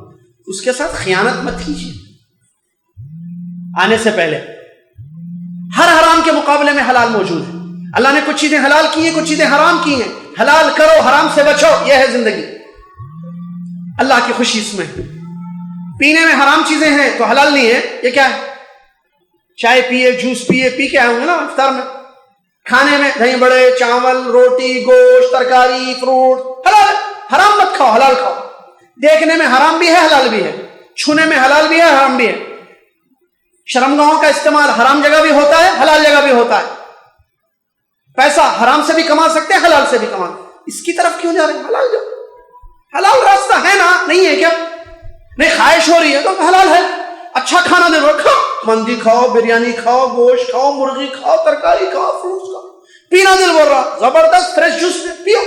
A: اس کے ساتھ خیانت مت کیجیے. آنے سے پہلے ہر حرام کے مقابلے میں حلال موجود ہے. اللہ نے کچھ چیزیں حلال کی ہیں, کچھ چیزیں حرام کی ہیں. حلال کرو, حرام سے بچو, یہ ہے زندگی. اللہ کی خوشی اس میں. پینے میں حرام چیزیں ہیں تو حلال نہیں ہے. یہ کیا ہے؟ چائے پیے, جوس پیے, پی کے آئے ہوں گے نا افطار میں. کھانے میں دہی بڑے, چاول, روٹی, گوشت, ترکاری, فروٹ, حلال ہے. حرام مت کھاؤ, حلال کھاؤ. دیکھنے میں حرام بھی ہے, حلال بھی ہے. چھونے میں حلال بھی ہے, حرام بھی ہے. شرمگاہوں کا استعمال حرام جگہ بھی ہوتا ہے, حلال جگہ بھی ہوتا ہے. پیسہ حرام سے بھی کما سکتے ہیں, حلال سے بھی کما. اس کی طرف کیوں جا رہے ہیں؟ حلال جو حلال راستہ ہے نا, نہیں ہے کیا؟ نہیں خواہش ہو رہی ہے تو حلال ہے. اچھا کھانا دے دو, کھاؤ, مندی کھاؤ, بریانی کھاؤ, گوشت کھاؤ, مرغی کھاؤ, ترکاری کھاؤ, فروٹس کھاؤ. پینا دل بول رہا, زبردست فریش جوس پیو.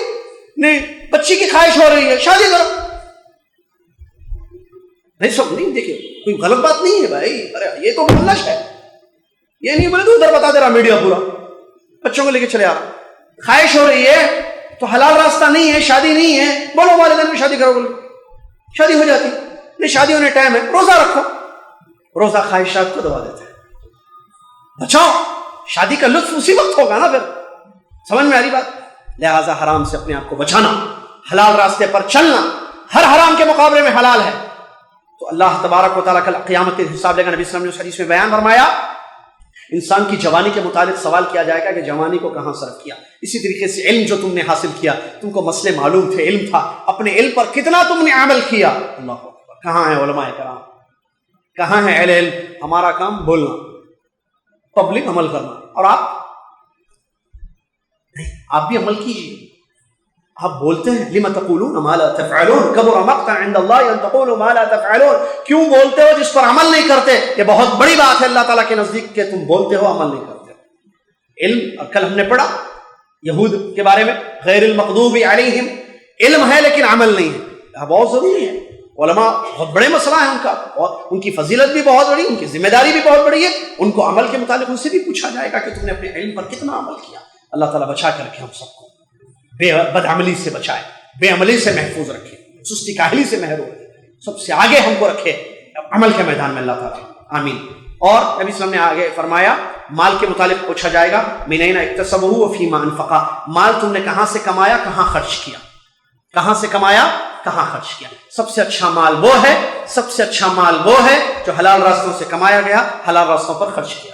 A: نہیں, بچی کی خواہش ہو رہی ہے, شادی کرو. نہیں سب نہیں, دیکھیں کوئی غلط بات نہیں ہے بھائی. ارے یہ تو ملش ہے, یہ نہیں بولے تو ادھر بتا دے رہا میڈیا پورا, بچوں کو لے کے چلے آ رہا. خواہش ہو رہی ہے تو حلال راستہ نہیں ہے, شادی نہیں ہے. بولو والدین میں شادی کرو, بولو شادی ہو جاتی. نہیں شادی ہونے ٹائم ہے, روزہ رکھو. روزہ خواہشات کو دبا دیتے ہیں. بچاؤ, شادی کا لطف اسی وقت ہوگا نا. پھر سمجھ میں آ رہی بات. لہٰذا حرام سے اپنے آپ کو بچانا, حلال راستے پر چلنا. ہر حرام کے مقابلے میں حلال ہے. تو اللہ تبارک و تعالیٰ کل قیامت کے حساب لے گا. نبی صلی اللہ علیہ وسلم نے اس حدیث میں بیان فرمایا, انسان کی جوانی کے متعلق سوال کیا جائے گا کہ جوانی کو کہاں صرف کیا. اسی طریقے سے علم جو تم نے حاصل کیا, تم کو مسئلے معلوم تھے, علم تھا, اپنے علم پر کتنا تم نے عمل کیا. اللہ اکبر. کہاں ہے علماء کرام, کہاں ہے اہل علم؟ ہمارا کام بولنا, پبلک عمل کرنا. اور آپ بھی عمل کیجیے. آپ بولتے ہیں لما تقولون ما لا تفعلون کبر مقتا عند اللہ ان تقولوا ما لا تفعلون. کیوں بولتے ہو جس پر عمل نہیں کرتے؟ یہ بہت بڑی بات ہے اللہ تعالیٰ کے نزدیک کہ تم بولتے ہو, عمل نہیں کرتے. علم, کل ہم نے پڑھا یہود کے بارے میں, غیر المغضوب علیہم. علم ہے لیکن عمل نہیں ہے. بہت ضروری ہے. علماء بہت بڑے مسئلہ ہے ان کا, اور ان کی فضیلت بھی بہت بڑی, ان کی ذمہ داری بھی بہت بڑی ہے. ان کو عمل کے متعلق ان سے بھی پوچھا جائے گا کہ تم نے اپنے علم پر کتنا عمل کیا. اللہ تعالیٰ بچا کر رکھے ہم سب کو, بد عملی سے بچائے, بے عملی سے محفوظ رکھے, سستی کاہلی سے محروم رکھے, سب سے آگے ہم کو رکھے عمل کے میدان میں اللہ تعالیٰ. آمین. اور نبی صلی اللہ علیہ وسلم نے آگے فرمایا, مال کے متعلق پوچھا جائے گا, من این اکتسبہ وفیما انفقا. مال تم نے کہاں سے کمایا, کہاں خرچ کیا. کہاں سے کمایا, کہاں خرچ کیا. سب سے اچھا مال وہ ہے, سب سے اچھا مال وہ ہے جو حلال راستوں سے کمایا گیا, حلال راستوں پر خرچ کیا.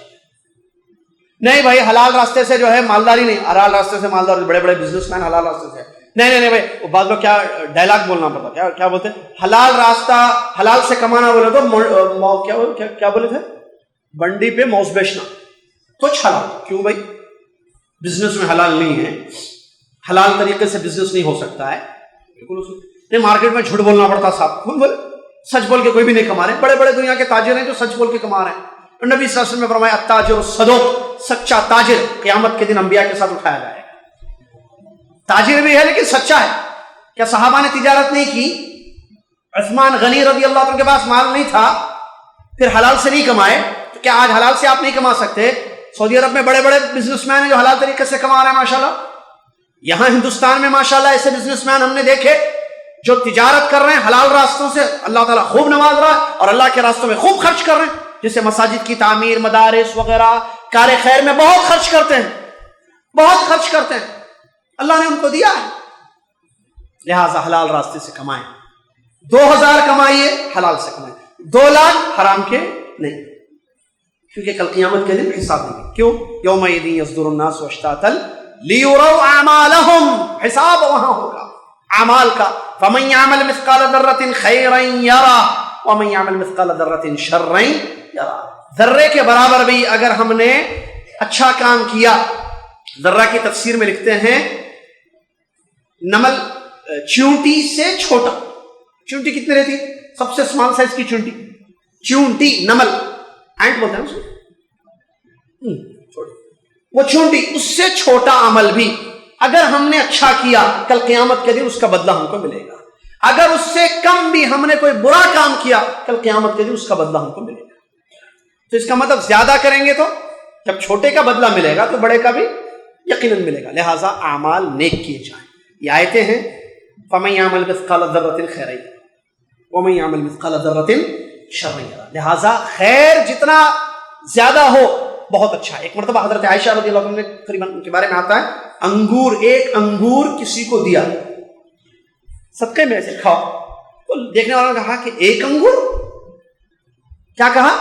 A: نہیں بھائی حلال راستے سے جو ہے مالداری نہیں, حلال راستے سے مالدار بڑے بڑے بزنس مین حلال راستے سے. نہیں بھائی, وہ بعض لوگ کیا ڈائلاگ بولنا پڑتا, کیا بولتے ہیں, حلال راستہ حلال سے کمانا بولے تو کیا بولے تھے, بنڈی پہ موز بیچنا. کچھ حلال کیوں بھائی, بزنس میں حلال نہیں ہے, حلال طریقے سے بزنس نہیں ہو سکتا ہے. نہیں مارکیٹ میں جھوٹ بولنا پڑتا صاحب, بول سچ بول کے کوئی بھی نہیں کما رہے. بڑے بڑے دنیا کے تاجر ہیں جو سچ بول کے کما رہے ہیں. نبی صلی اللہ علیہ وسلم نے فرمایا التاجر الصدوق, سچا تاجر قیامت کے دن انبیاء کے ساتھ اٹھایا جائے گا. تاجر بھی ہے لیکن سچا ہے. کیا صحابہ نے تجارت نہیں کی؟ عثمان غنی رضی اللہ عنہ کے پاس مال نہیں تھا, پھر حلال سے نہیں کمائے, تو کیا آج حلال سے آپ نہیں کما سکتے؟ سعودی عرب میں بڑے بڑے بزنس مین ہیں جو حلال طریقے سے کما رہے ہیں ماشاءاللہ. یہاں ہندوستان میں ماشاءاللہ ایسے بزنس مین ہم نے دیکھے جو تجارت کر رہے ہیں حلال راستوں سے, اللہ تعالیٰ خوب نواز رہا ہے, اور اللہ کے راستوں میں خوب خرچ کر رہے ہیں. جیسے مساجد کی تعمیر, مدارس وغیرہ, کار خیر میں بہت خرچ کرتے ہیں, بہت خرچ کرتے ہیں. اللہ نے ان کو دیا ہے. لہٰذا حلال راستے سے کمائیں. 2000 کمائیے, حلال سے کمائیں. 2 لاکھ حرام کے نہیں, کیونکہ کل قیامت کے دن حساب دیں گے. کیوں؟ یومئذ یصدر الناس اشتاتا لیروا اعمالهم. حساب وہاں ہوگا اعمال کا. فمن يعمل مثقال ذرة خيرا يره ومن يعمل مثقال ذرة شرا يره. ذرے کے برابر بھی اگر ہم نے اچھا کام کیا. ذرہ کی تفسیر میں لکھتے ہیں نمل, چونٹی سے چھوٹا. چونٹی کتنی رہتی؟ سب سے اسمال سائز کی چونٹی, چونٹی, نمل, اینٹ بولتے ہیں اس کو, وہ چونٹی, اس سے چھوٹا عمل بھی اگر ہم نے اچھا کیا, کل قیامت کے دن اس کا بدلہ ہم کو ملے گا. اگر اس سے کم بھی ہم نے کوئی برا کام کیا, کل قیامت کے دن اس کا بدلہ ہم کو ملے گا. تو اس کا مطلب زیادہ کریں گے تو جب چھوٹے کا بدلہ ملے گا تو بڑے کا بھی یقیناً ملے گا. لہٰذا اعمال نیک کیے جائیں. یہ آیتیں ہیں فَمَن يَعْمَلْ مِثْقَالَ ذَرَّةٍ خَيْرًا وَمَن يَعْمَلْ مِثْقَالَ ذَرَّةٍ شَرًّا. لہٰذا خیر جتنا زیادہ ہو بہت اچھا ہے. ایک مرتبہ حضرت عائشہ رضی اللہ عنہ نے قریباً ان کے بارے میں آتا ہے ایک انگور کسی کو دیا صدقے میں سے کھاؤ, تو دیکھنے والوں نے کہا کہ ایک انگور, کیا کہا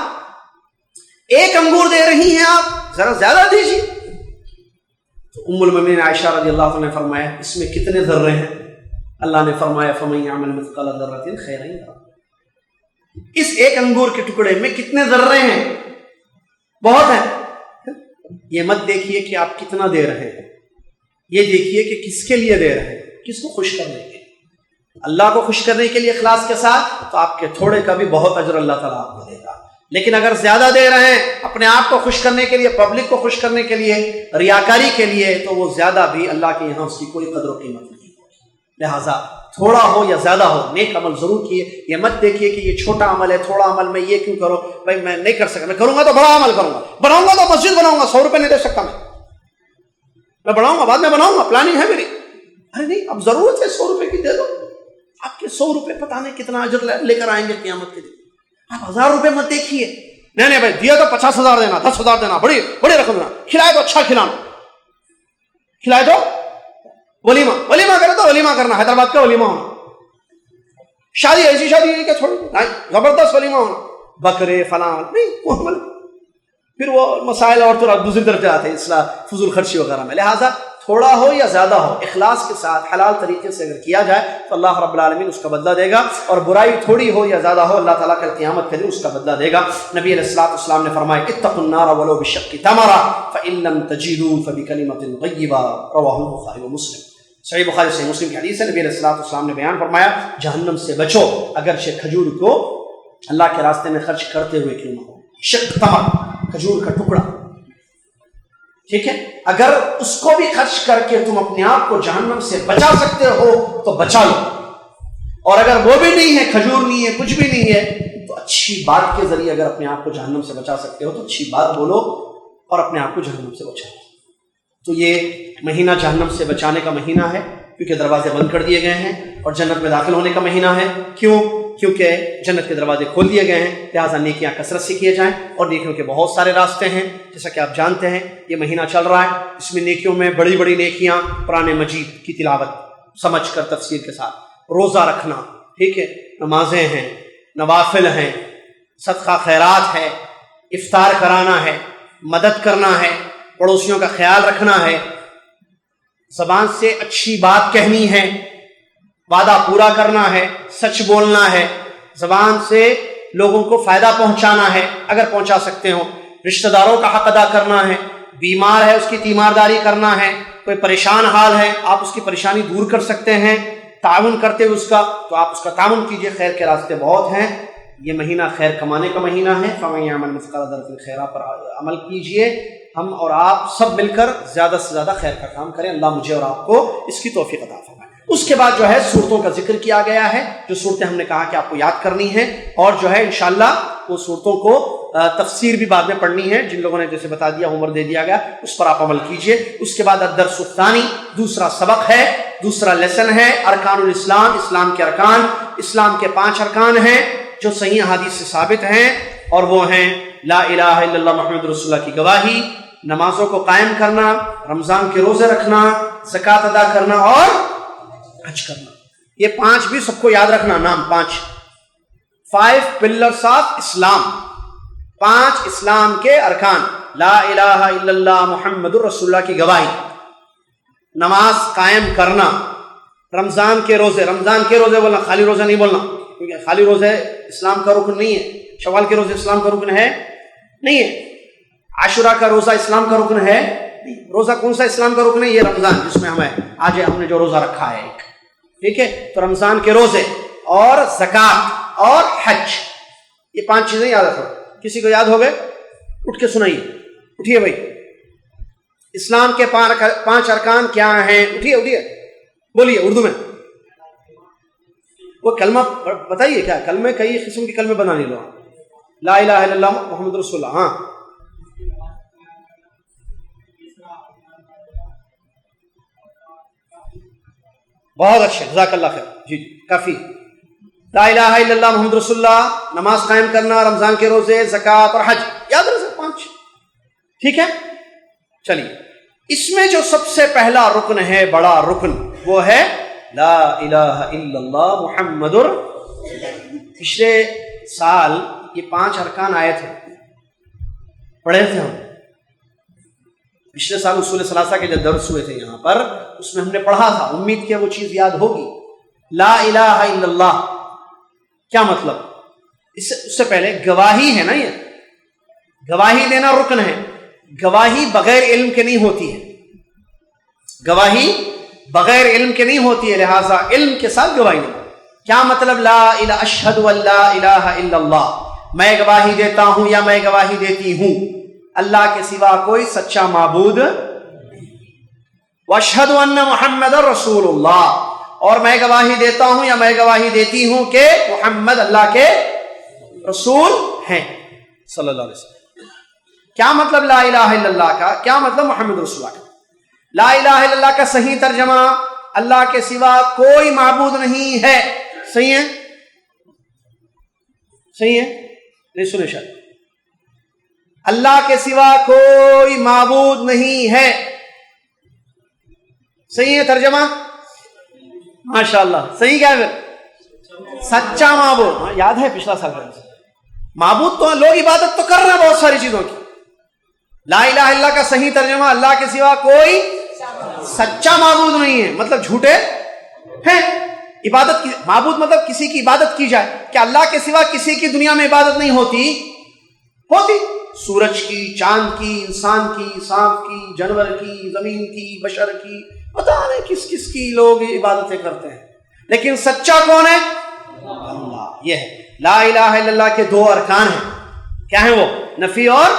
A: ایک انگور دے رہی ہیں آپ, ذرا زیادہ دیجیے. تو ام المؤمنین عائشہ رضی اللہ عنہ نے فرمایا اس میں کتنے ذرے ہیں؟ اللہ نے فرمایا فَمَن يَعْمَلْ مِثْقَالَ ذَرَّةٍ خَيْرًا يَرَهُ. اس ایک انگور کے ٹکڑے میں کتنے ذرے ہیں؟ بہت ہیں. یہ مت دیکھیے کہ آپ کتنا دے رہے ہیں, یہ دیکھیے کہ کس کے لیے دے رہے ہیں, کس کو خوش کرنے کے لیے. اللہ کو خوش کرنے کے لیے اخلاص کے ساتھ, تو آپ کے تھوڑے کا بھی بہت اجر اللہ تعالیٰ آپ کو دے گا. لیکن اگر زیادہ دے رہے ہیں اپنے آپ کو خوش کرنے کے لیے, پبلک کو خوش کرنے کے لیے, ریاکاری کے لیے, تو وہ زیادہ بھی اللہ کے یہاں اس کی کوئی قدر و قیمت نہیں. لہٰذا تھوڑا ہو یا زیادہ ہو نیک عمل ضرور کیے. یہ مت دیکھیے کہ یہ چھوٹا عمل ہے, تھوڑا عمل میں یہ کیوں کرو, بھائی میں نہیں کر سکتا, میں کروں گا تو بڑا عمل کروں گا, بناؤں گا تو مسجد بناؤں گا, 100 روپے نہیں دے سکتا میں بناؤں گا, بعد میں بناؤں گا, پلاننگ ہے میری. ارے نہیں, اب ضرورت ہے 100 روپے کی, دے دو. آپ کے 100 روپے پتہ نہیں کتنا اجر لے کر آئیں گے قیامت کے دن. آپ 1000 روپے مت دیکھیے, نہیں بھائی دیا تو 50,000 دینا, 10,000 دینا, بڑی رقم دینا, کھلائے تو اچھا کھلانا, کھلائے تو ولیمہ کرے تو ولیمہ کرنا, حیدرآباد کا ولیمہ ہونا. شادی ایسی شادی ہے کہ تھوڑی زبردست ولیمہ ہونا, بکرے فلاں نہیں, پھر وہ مسائل اور دوسری طرف آتے ہیں اصلاح فضول خرچی وغیرہ میں. لہٰذا تھوڑا ہو یا زیادہ ہو, اخلاص کے ساتھ حلال طریقے سے اگر کیا جائے تو اللہ رب العالمین اس کا بدلہ دے گا, اور برائی تھوڑی ہو یا زیادہ ہو اللہ تعالیٰ کل قیامت کے دن اس کا بدلہ دے گا. نبی علیہ الصلوۃ والسلام نے فرمایا اتقوا النار ولو بشق تمرہ فإن لم تجدوا فبکلمۃ طیبہ, رواہ البخاری ومسلم. صحیح بخاری صحیح مسلم کی حدیث ہے. نبی علیہ الصلوۃ والسلام نے بیان فرمایا جہنم سے بچو اگرچہ کھجور کو اللہ کے راستے میں خرچ کرتے ہوئے کیوں نہ ہو. شق تمر, کھجور کا ٹکڑا, ٹھیک ہے, اگر اس کو بھی خرچ کر کے تم اپنے آپ کو جہنم سے بچا سکتے ہو تو بچا لو, اور اگر وہ بھی نہیں ہے, کھجور نہیں ہے, کچھ بھی نہیں ہے, تو اچھی بات کے ذریعے اگر اپنے آپ کو جہنم سے بچا سکتے ہو تو اچھی بات بولو اور اپنے آپ کو جہنم سے بچاؤ. تو یہ مہینہ جہنم سے بچانے کا مہینہ ہے, کیونکہ دروازے بند کر دیے گئے ہیں, اور جنت میں داخل ہونے کا مہینہ ہے. کیونکہ جنت کے دروازے کھول دیے گئے ہیں. لہٰذا نیکیاں کثرت سے کیے جائیں, اور نیکیوں کے بہت سارے راستے ہیں. جیسا کہ آپ جانتے ہیں یہ مہینہ چل رہا ہے, اس میں نیکیوں میں بڑی بڑی نیکیاں, قرآن مجید کی تلاوت سمجھ کر تفسیر کے ساتھ, روزہ رکھنا, ٹھیک ہے, نمازیں ہیں, نوافل ہیں, صدقہ خیرات ہے, افطار کرانا ہے, مدد کرنا ہے, پڑوسیوں کا خیال رکھنا ہے, زبان سے اچھی بات کہنی ہے, وعدہ پورا کرنا ہے, سچ بولنا ہے, زبان سے لوگوں کو فائدہ پہنچانا ہے اگر پہنچا سکتے ہو, رشتہ داروں کا حق ادا کرنا ہے, بیمار ہے اس کی تیمارداری کرنا ہے, کوئی پریشان حال ہے آپ اس کی پریشانی دور کر سکتے ہیں, تعاون کرتے ہوئے اس کا, تو آپ اس کا تعاون کیجئے. خیر کے راستے بہت ہیں, یہ مہینہ خیر کمانے کا مہینہ ہے. فَمَن يَعْمَلْ مِثْقَالَ ذَرَّةٍ خَيْرًا پر عمل کیجئے. ہم اور آپ سب مل کر زیادہ سے زیادہ خیر کا کام کریں. اللہ مجھے اور آپ کو اس کی توفیق عطا فرمائے. اس کے بعد جو ہے صورتوں کا ذکر کیا گیا ہے, جو صورتیں ہم نے کہا کہ آپ کو یاد کرنی ہیں, اور جو ہے انشاءاللہ وہ صورتوں کو تفسیر بھی بعد میں پڑھنی ہے. جن لوگوں نے جیسے بتا دیا ہوم ورک دے دیا گیا, اس پر آپ عمل کیجئے. اس کے بعد الدرس الثانی, دوسرا سبق ہے, دوسرا لیسن ہے, ارکان الاسلام, اسلام کے ارکان. اسلام کے 5 ارکان ہیں جو صحیح حدیث سے ثابت ہیں, اور وہ ہیں لا الہ الا اللہ محمد رسول اللہ کی گواہی, نمازوں کو قائم کرنا, رمضان کے روزے رکھنا, زکوٰۃ ادا کرنا اور حج کرنا. یہ 5 بھی سب کو یاد رکھنا, نام 5 پلرز آف اسلام, 5 اسلام کے ارکان. لا الہ الا اللہ محمد رسول اللہ کی گواہی, نماز قائم کرنا, رمضان کے روزے بولنا, خالی روزہ نہیں بولنا, کیونکہ خالی روزے اسلام کا رکن نہیں ہے. شوال کے روزے اسلام کا رکن ہے نہیں ہے. عاشورہ کا روزہ اسلام کا رکن ہے نہیں. روزہ کون سا اسلام کا رکن ہے؟ یہ رمضان, جس میں آج ہم نے جو روزہ رکھا ہے ایک, ٹھیک ہے. تو رمضان کے روزے اور زکوٰۃ اور حج, یہ 5 چیزیں یاد رکھو. کسی کو یاد ہو گئے اٹھ کے سنائیے, اٹھیے بھائی. اسلام کے 5 ارکان کیا ہیں؟ اٹھیے بولیے اردو میں. وہ کلمہ بتائیے, کیا کلمے, کئی قسم کے کلمے بنا لو. لا الہ الا اللہ محمد رسول اللہ, ہاں بہت اچھے, جزاک اللہ خیر, جی کافی. لا الہ الا اللہ محمد رسول اللہ, نماز قائم کرنا, رمضان کے روزے, زکوٰۃ اور حج, یاد رکھیں 5 ٹھیک ہے. چلیے اس میں جو سب سے پہلا رکن ہے، بڑا رکن، وہ ہے لا الہ الا اللہ محمد. پچھلے سال یہ 5 ارکان آئے تھے، پڑھے تھے ہم. پچھلے سال اصول ثلاثہ کے جو درس ہوئے تھے یہاں پر، اس میں ہم نے پڑھا تھا. امید کیا وہ چیز یاد ہوگی. لا الہ الا اللہ کیا مطلب؟ اس سے پہلے گواہی ہے نا، یہ گواہی دینا رکن ہے. گواہی بغیر علم کے نہیں ہوتی ہے، گواہی بغیر علم کے نہیں ہوتی ہے، لہٰذا علم کے ساتھ گواہی نہیں. کیا مطلب لا الہ اشہد ان لا الہ الا اللہ؟ میں گواہی دیتا ہوں یا میں گواہی دیتی ہوں اللہ کے سوا کوئی سچا معبود. واشہد ان محمد رسول اللہ، اور میں گواہی دیتا ہوں یا میں گواہی دیتی ہوں کہ محمد اللہ کے رسول ہیں صلی اللہ علیہ وسلم. کیا مطلب لا الہ الا اللہ کا؟ کیا مطلب محمد رسول اللہ کا؟ لا الہ الا اللہ کا صحیح ترجمہ اللہ کے سوا کوئی معبود نہیں ہے. صحیح ہے؟ صحیح ہے؟ نہیں سنے شاید. اللہ کے سوا کوئی معبود نہیں ہے. صحیح ہے ترجمہ؟ ماشاءاللہ. صحیح کیا ہے پھر؟ سچا معبود. ہاں یاد ہے پچھلا سال کا معبود تو لوگ عبادت تو کر رہے ہیں بہت ساری چیزوں کی. لا الہ الا اللہ کا صحیح ترجمہ اللہ کے سوا کوئی سچا معبود نہیں ہے، مطلب جھوٹے ہیں. عبادت کی معبود مطلب کسی کی عبادت کی جائے. کیا اللہ کے سوا کسی کی دنیا میں عبادت نہیں ہوتی؟ ہوتی. سورج کی، چاند کی، انسان کی، سانپ کی، جانور کی، زمین کی، بشر کی، پتہ نہیں کس کس کی لوگ عبادتیں کرتے ہیں. لیکن سچا کون ہے؟ اللہ. یہ ہے لا الہ الا اللہ کے 2 ارکان ہیں. کیا ہیں وہ؟ نفی اور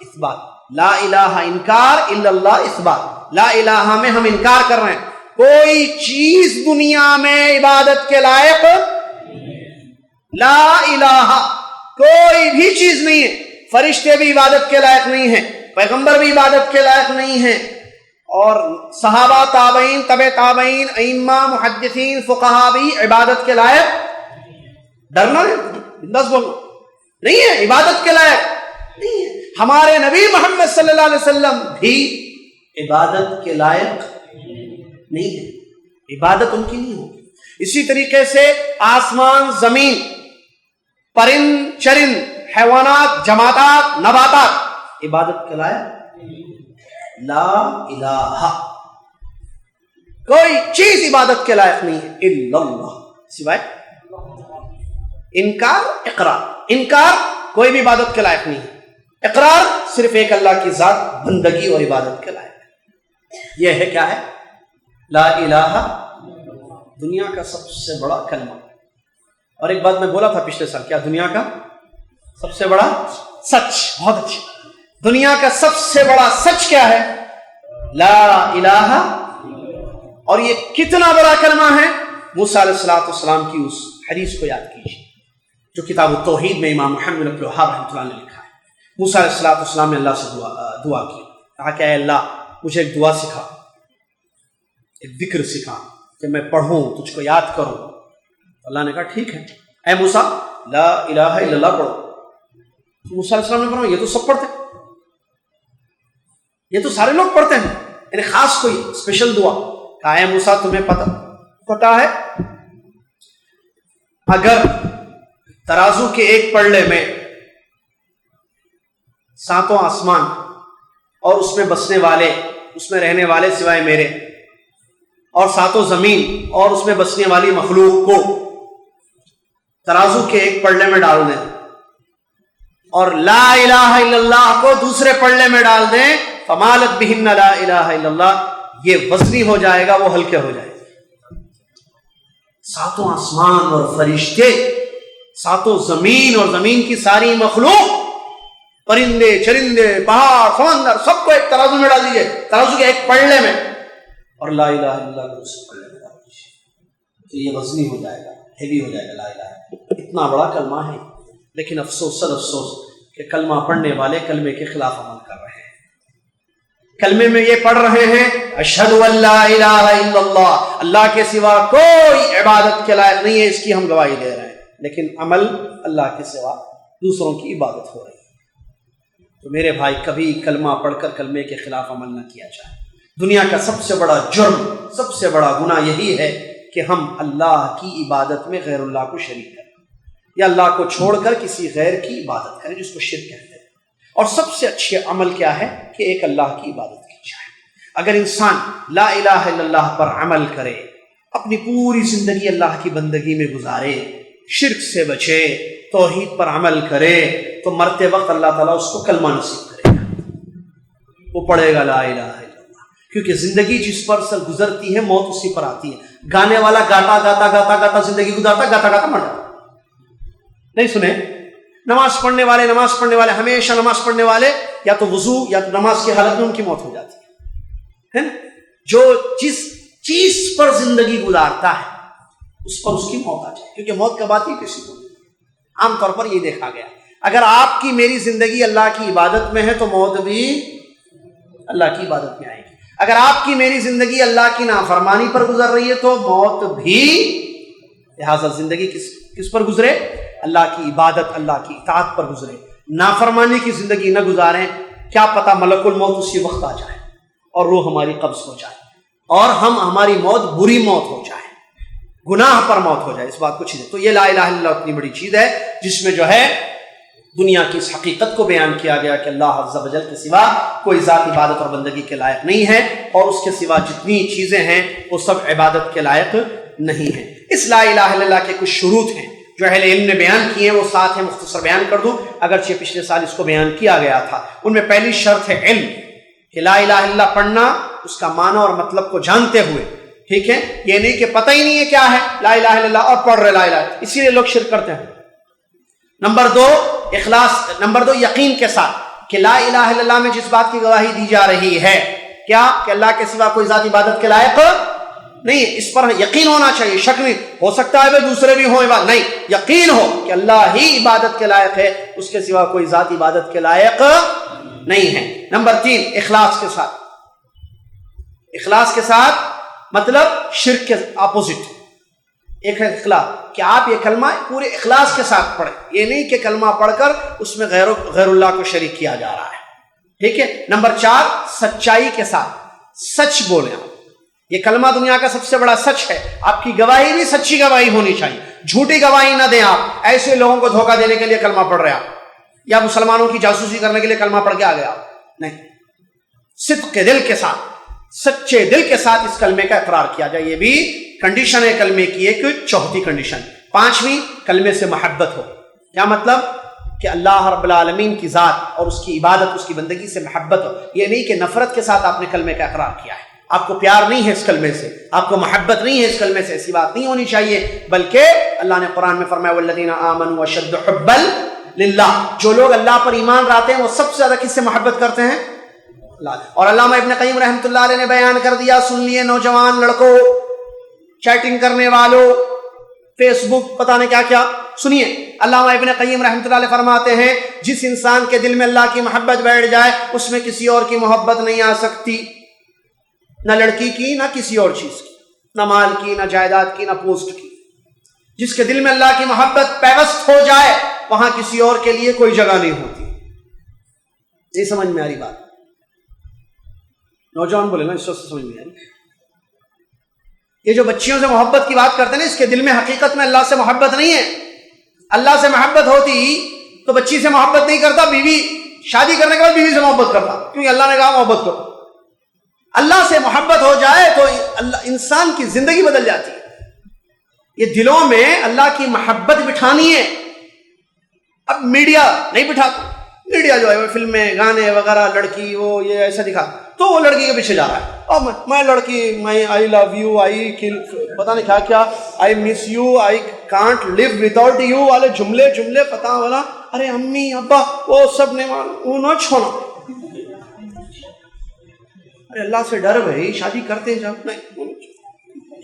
A: اثبات. لا الہ انکار، الا اللہ اثبات. لا الہ میں ہم انکار کر رہے ہیں، کوئی چیز دنیا میں عبادت کے لائق، لا الہ کوئی بھی چیز نہیں ہے. فرشتے بھی عبادت کے لائق نہیں ہیں، پیغمبر بھی عبادت کے لائق نہیں ہیں، اور صحابہ، تابعین، تبع تابعین، ائمہ، محدثین، فقہا بھی عبادت کے لائق. ڈرنا نہیں، بس بولو نہیں ہے، عبادت کے لائق نہیں ہے. ہمارے نبی محمد صلی اللہ علیہ وسلم بھی عبادت کے لائق نہیں ہے، عبادت ان کی نہیں ہوگی. اسی طریقے سے آسمان، زمین، پرند چرند، حیوانات، جمادات، نباتات عبادت کے لائق لا الہ کوئی چیز عبادت کے لائق نہیں ہے الا اللہ، سوائے انکار، اقرار. انکار کوئی بھی عبادت کے لائق نہیں ہے، اقرار صرف ایک اللہ کی ذات بندگی اور عبادت کے لائق ہے. یہ ہے کیا ہے؟ لا الہ، دنیا کا سب سے بڑا کلمہ. اور ایک بات میں بولا تھا پچھلے سال، کیا؟ دنیا کا سب سے بڑا سچ. بہت اچھی. دنیا کا سب سے بڑا سچ کیا ہے؟ لا الہ. اور یہ کتنا بڑا کلمہ ہے؟ موسیٰ علیہ السلام کی اس حدیث کو یاد کیجیے جو کتاب التوحید میں امام محمد بن عبد الوہاب رحمۃ اللہ نے لکھا ہے. موسیٰ علیہ السلام نے اللہ سے دعا کی، کہا کہ اے اللہ مجھے ایک دعا سکھا، ایک ذکر سکھا کہ میں پڑھوں، تجھ کو یاد کروں. اللہ نے کہا ٹھیک ہے اے موسیٰ، لا الہ الا اللہ پڑھو. موسیٰ علیہ السلام نے کہا یہ تو سب پڑھتے، یہ تو سارے لوگ پڑھتے ہیں، یعنی خاص کوئی اسپیشل دعا. کہا اے موسیٰ تمہیں پتہ ہے اگر ترازو کے ایک پلڑے میں 7 آسمان اور اس میں بسنے والے، اس میں رہنے والے سوائے میرے، اور 7 زمین اور اس میں بسنے والی مخلوق کو ترازو کے ایک پلڑے میں ڈال دیں اور لا الہ الا اللہ کو دوسرے پلڑے میں ڈال دیں، فمالت بہن لا الہ الا اللہ، یہ وزنی ہو جائے گا، وہ ہلکے ہو جائے گا. 7 آسمان اور فرشتے، 7 زمین اور زمین کی ساری مخلوق، پرندے چرندے، پہاڑ سمندر، سب کو ایک ترازو میں ڈال دیجیے، ترازو کے ایک پلڑے میں، اور لا الہ الا اللہ کو دوسرے پلڑے میں ڈال دیجیے، تو یہ وزنی ہو جائے گا، ہیوی ہو جائے گا. لا الہ اتنا بڑا کلمہ ہے، لیکن افسوس سر افسوس کہ کلمہ پڑھنے والے کلمے کے خلاف عمل کر رہے ہیں. کلمے میں یہ پڑھ رہے ہیں اشہد ان لا الہ الا اللہ، اللہ کے سوا کوئی عبادت کے لائق نہیں ہے، اس کی ہم گواہی دے رہے ہیں، لیکن عمل اللہ کے سوا دوسروں کی عبادت ہو رہی ہے. تو میرے بھائی کبھی کلمہ پڑھ کر کلمے کے خلاف عمل نہ کیا جائے۔ دنیا کا سب سے بڑا جرم، سب سے بڑا گناہ یہی ہے کہ ہم اللہ کی عبادت میں غیر اللہ کو شریک کریں یا اللہ کو چھوڑ کر کسی غیر کی عبادت کریں، جس کو شرک کہتے ہیں۔ اور سب سے اچھے عمل کیا ہے کہ ایک اللہ کی عبادت کی جائے۔ اگر انسان لا الہ الا اللہ پر عمل کرے، اپنی پوری زندگی اللہ کی بندگی میں گزارے، شرک سے بچے، توحید پر عمل کرے، تو مرتے وقت اللہ تعالیٰ اس کو کلمہ نصیب کرے گا، وہ پڑھے گا لا الہ الا اللہ۔ کیونکہ زندگی جس پر سے گزرتی ہے موت اسی پر آتی ہے۔ گانے والا گاتا گاتا گاتا گاتا زندگی گزارتا، گاتا گاتا مر جاتا۔ نہیں سنے؟ نماز پڑھنے والے ہمیشہ نماز پڑھنے والے یا تو وضو یا تو نماز کی حالت میں ان کی موت ہو جاتی ہے۔ جو جس چیز پر زندگی گزارتا ہے اس پر اس کی موت آ جائے، کیونکہ موت کب آتی ہے؟ کسی کو عام طور پر یہ دیکھا گیا، اگر آپ کی میری زندگی اللہ کی عبادت میں ہے تو موت بھی اللہ کی عبادت میں آئے گی۔ اگر آپ کی میری زندگی اللہ کی نافرمانی پر گزر رہی ہے تو موت بھی، لہذا زندگی کس پر گزرے؟ اللہ کی عبادت، اللہ کی اطاعت پر گزرے، نافرمانی کی زندگی نہ گزاریں۔ کیا پتہ ملک الموت اسی وقت آ جائے اور روح ہماری قبض ہو جائے اور ہماری موت بری موت ہو جائے، گناہ پر موت ہو جائے، اس بات کو چیز ہے۔ تو یہ لا الہ الا اللہ اتنی بڑی چیز ہے جس میں جو ہے دنیا کی اس حقیقت کو بیان کیا گیا کہ اللہ عز و جل کے سوا کوئی ذات عبادت اور بندگی کے لائق نہیں ہے، اور اس کے سوا جتنی چیزیں ہیں وہ سب عبادت کے لائق نہیں ہیں۔ اس لا الہ الا اللہ کے کچھ شروط ہیں جو اہل علم نے بیان کیے ہیں، وہ ساتھ ہیں، مختصر بیان کر دوں، اگرچہ پچھلے سال اس کو بیان کیا گیا تھا۔ ان میں پہلی شرط ہے علم، کہ لا الہ الا اللہ پڑھنا اس کا معنی اور مطلب کو جانتے ہوئے، ٹھیک ہے؟ یہ نہیں کہ پتہ ہی نہیں ہے کیا ہے لا الہ الا اللہ اور پڑھ رہے لا الہ، اسی لیے لوگ شرک کرتے ہیں۔ نمبر دو اخلاص، نمبر دو یقین کے ساتھ کہ لا الہ الا اللہ میں جس بات کی گواہی دی جا رہی ہے کیا کہ اللہ کے سوا کوئی ذات عبادت کے لائق نہیں، اس پر یقین ہونا چاہیے، شک نہیں ہو سکتا ہے دوسرے بھی ہوں، نہیں، یقین ہو کہ اللہ ہی عبادت کے لائق ہے، اس کے سوا کوئی ذات عبادت کے لائق نہیں ہے۔ نمبر تین اخلاص کے ساتھ، اخلاص کے ساتھ مطلب شرک کے اپوزٹ، ایک ہے اخلاص کہ آپ یہ کلمہ پورے اخلاص کے ساتھ پڑھیں، یہ نہیں کہ کلمہ پڑھ کر اس میں غیر اللہ کو شریک کیا جا رہا ہے، ٹھیک ہے۔ نمبر چار سچائی کے ساتھ سچ بولیں آپ، یہ کلمہ دنیا کا سب سے بڑا سچ ہے، آپ کی گواہی بھی سچی گواہی ہونی چاہیے، جھوٹی گواہی نہ دیں آپ، ایسے لوگوں کو دھوکہ دینے کے لیے کلمہ پڑھ رہے آپ، یا مسلمانوں کی جاسوسی کرنے کے لیے کلمہ پڑھ کے آ گیا نہیں، صدق کے دل کے ساتھ، سچے دل کے ساتھ اس کلمے کا اقرار کیا جائے، یہ بھی کنڈیشن ہے کلمے کی، ایک چوتھی کنڈیشن۔ پانچویں کلمے سے محبت ہو، کیا مطلب کہ اللہ رب العالمین کی ذات اور اس کی عبادت، اس کی بندگی سے محبت ہو، یہ نہیں کہ نفرت کے ساتھ آپ نے کلمے کا اقرار کیا ہے، آپ کو پیار نہیں ہے اس کلمے سے، آپ کو محبت نہیں ہے اس کلمے سے، ایسی بات نہیں ہونی چاہیے، بلکہ اللہ نے قرآن میں فرمایا والذین آمنوا اشد حبا للہ، جو لوگ اللہ پر ایمان لاتے ہیں وہ سب سے زیادہ کس سے محبت کرتے ہیں؟ اللہ۔ اور علامہ ابن قیم رحمۃ اللہ علیہ نے بیان کر دیا، سن لیے نوجوان لڑکوں، چیٹنگ کرنے والوں، فیس بک پتہ نہیں کیا کیا، سنیے علامہ ابن قیم رحمۃ اللہ علیہ فرماتے ہیں جس انسان کے دل میں اللہ کی محبت بیٹھ جائے اس میں کسی اور کی محبت نہیں آ سکتی، نہ لڑکی کی، نہ کسی اور چیز کی، نہ مال کی، نہ جائیداد کی، نہ پوسٹ کی۔ جس کے دل میں اللہ کی محبت پیوست ہو جائے وہاں کسی اور کے لیے کوئی جگہ نہیں ہوتی۔ نہیں سمجھ میں آ رہی بات؟ نوجوان بولے نا، اس وقت سمجھ میں آ رہی؟ یہ جو بچیوں سے محبت کی بات کرتے ہیں نا، اس کے دل میں حقیقت میں اللہ سے محبت نہیں ہے۔ اللہ سے محبت ہوتی تو بچی سے محبت نہیں کرتا، بیوی شادی کرنے کے بعد بیوی سے محبت کرتا، کیونکہ اللہ نے کہا محبت کرو۔ اللہ سے محبت ہو جائے تو انسان کی زندگی بدل جاتی ہے۔ یہ دلوں میں اللہ کی محبت بٹھانی ہے۔ اب میڈیا نہیں بٹھاتا، میڈیا جو ہے وہ فلمیں، گانے وغیرہ، لڑکی وہ یہ ایسا دکھا تو وہ لڑکی کے پیچھے جا رہا ہے، اور میں لڑکی، میں آئی لو یو، آئی پتہ نہیں کیا کیا، I miss you, I can't live without you والے جملے پتہ والا، ارے امی ابا وہ سب نے وہ نہ چھوڑا، ارے اللہ سے ڈر بھائی، شادی کرتے ہیں جب نہیں،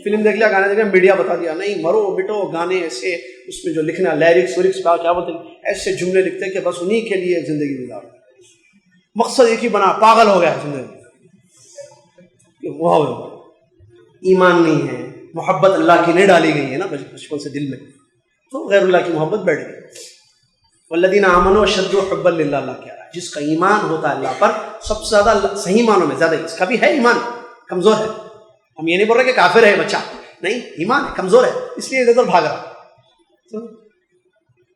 A: فلم دیکھ لیا، گانے دیکھ لیا، میڈیا بتا دیا نہیں، مرو مٹو، گانے ایسے اس میں جو لکھنا لیرکس کیا بولتے ہیں، ایسے جملے لکھتے ہیں کہ بس انہی کے لیے زندگی گزارو، مقصد ایک ہی بنا، پاگل ہو گیا ہے زندگی، ایمان نہیں ہے، محبت اللہ کی نہیں ڈالی گئی ہے نا بچپن سے دل میں، تو غیر اللہ کی محبت بیٹھ گئی۔ والذین آمنوا اشد حبا للہ، اللہ کہہ رہا ہے جس کا ایمان ہوتا ہے اللہ پر سب سے زیادہ، صحیح معنوں میں زیادہ، اس کا بھی ہے ایمان کمزور ہے، ہم یہ نہیں بول رہے کہ کافر ہے بچہ، نہیں، ایمان ہے کمزور ہے، اس لیے ادھر بھاگ رہا۔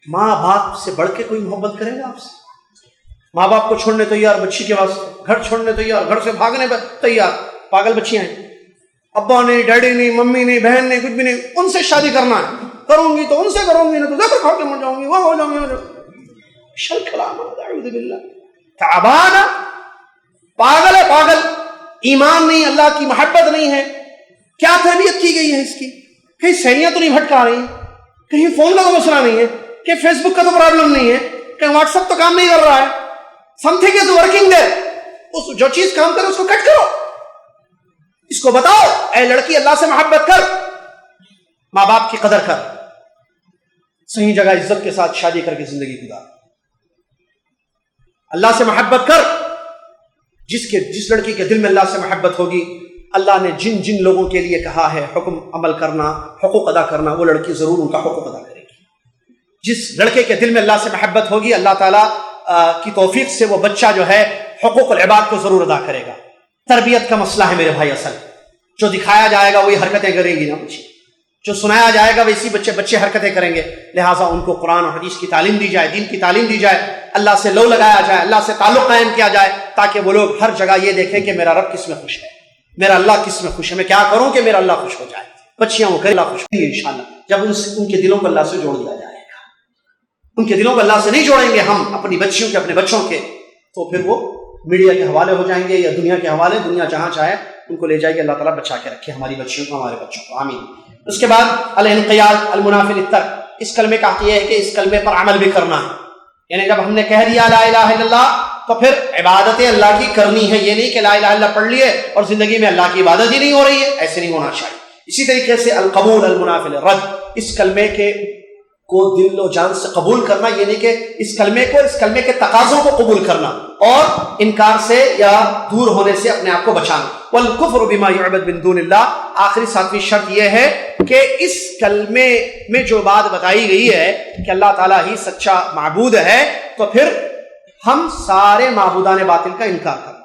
A: ماں باپ سے بڑھ کے کوئی محبت کرے گا آپ سے؟ ماں باپ کو چھوڑنے تیار بچی کے واسطے، گھر چھوڑنے تیار، گھر سے بھاگنے تیار، پاگل بچیاں ہیں، ابا نہیں، ڈیڈی نہیں، ممی نہیں، بہن نہیں، کچھ بھی نہیں، ان سے شادی کرنا ہے، کروں گی تو ان سے کروں گی، نہ تو زہر کھا کے مر جاؤں گی، وہ ہو جاؤں گی، شل کلام، اعوذ باللہ، تعبان، پاگل ہے پاگل، ایمان نہیں، اللہ کی محبت نہیں ہے۔ کیا تربیت کی گئی ہے اس کی؟ کہیں سہیلیاں تو نہیں بھٹکا رہی ہیں، کہیں فون کا تو مسئلہ نہیں ہے، کہ فیس بک کا تو پرابلم نہیں ہے، کہ واٹس ایپ تو کام نہیں کر رہا ہے، some thing is working there, اس جو چیز کام کرے اس کو کٹ کرو، اس کو بتاؤ اے لڑکی اللہ سے محبت کر، ماں باپ کی قدر کر، صحیح جگہ عزت کے ساتھ شادی کر کے زندگی گزار، اللہ سے محبت کر۔ جس لڑکی کے دل میں اللہ سے محبت ہوگی، اللہ نے جن جن لوگوں کے لیے کہا ہے حکم عمل کرنا، حقوق ادا کرنا، وہ لڑکی ضرور ان کا حقوق ادا کرے گی۔ جس لڑکے کے دل میں اللہ سے محبت ہوگی، اللہ تعالیٰ کی توفیق سے وہ بچہ جو ہے حقوق العباد کو ضرور ادا کرے گا۔ تربیت کا مسئلہ ہے میرے بھائی، اصل جو دکھایا جائے گا وہی حرکتیں کریں گی، نہ بچے جو سنایا جائے گا ویسی بچے حرکتیں کریں گے، لہٰذا ان کو قرآن اور حدیث کی تعلیم دی جائے، دین کی تعلیم دی جائے، اللہ سے لو لگایا جائے، اللہ سے تعلق قائم کیا جائے، تاکہ وہ لوگ ہر جگہ یہ دیکھیں کہ میرا رب کس میں خوش ہے، میرا اللہ کس میں خوش ہے، میں کیا کروں کہ میرا اللہ خوش ہو جائے۔ بچیاں وہ کریں، اللہ خوش ہوگی انشاءاللہ جب ان کے دلوں کو اللہ سے جوڑ دیا جائے گا۔ ان کے دلوں کو اللہ سے نہیں جوڑیں گے ہم اپنی بچیوں کے، اپنے بچوں کے، تو پھر وہ میڈیا کے حوالے ہو جائیں گے یا دنیا کے حوالے، دنیا جہاں چاہے ان کو لے جائے گی۔ اللہ تعالیٰ بچا کے رکھے ہماری بچیوں کو، ہمارے بچوں کو، آمین۔ اس کے بعد الانقیاد المنافی للترک، اس کلمے کا یہ ہے کہ اس کلمے پر عمل بھی کرنا ہے، یعنی جب ہم نے کہہ دیا لا الہ الا اللہ تو پھر عبادتیں اللہ کی کرنی ہے، یہ نہیں کہ لا الہ الا اللہ پڑھ لیے اور زندگی میں اللہ کی عبادت ہی نہیں ہو رہی ہے، ایسے نہیں ہونا چاہیے۔ اسی طریقے سے القبول المنافی للرد، اس کلمے کو دل و جان سے قبول کرنا، یہ نہیں کہ اس کلمے کے تقاضوں کو قبول کرنا اور انکار سے یا دور ہونے سے اپنے آپ کو بچانا۔ والکفر بما یعبد من دون اللہ، آخری 7ویں شرط یہ ہے کہ اس کلمے میں جو بات بتائی گئی ہے کہ اللہ تعالیٰ ہی سچا معبود ہے، تو پھر ہم سارے معبودان باطل کا انکار کرنا۔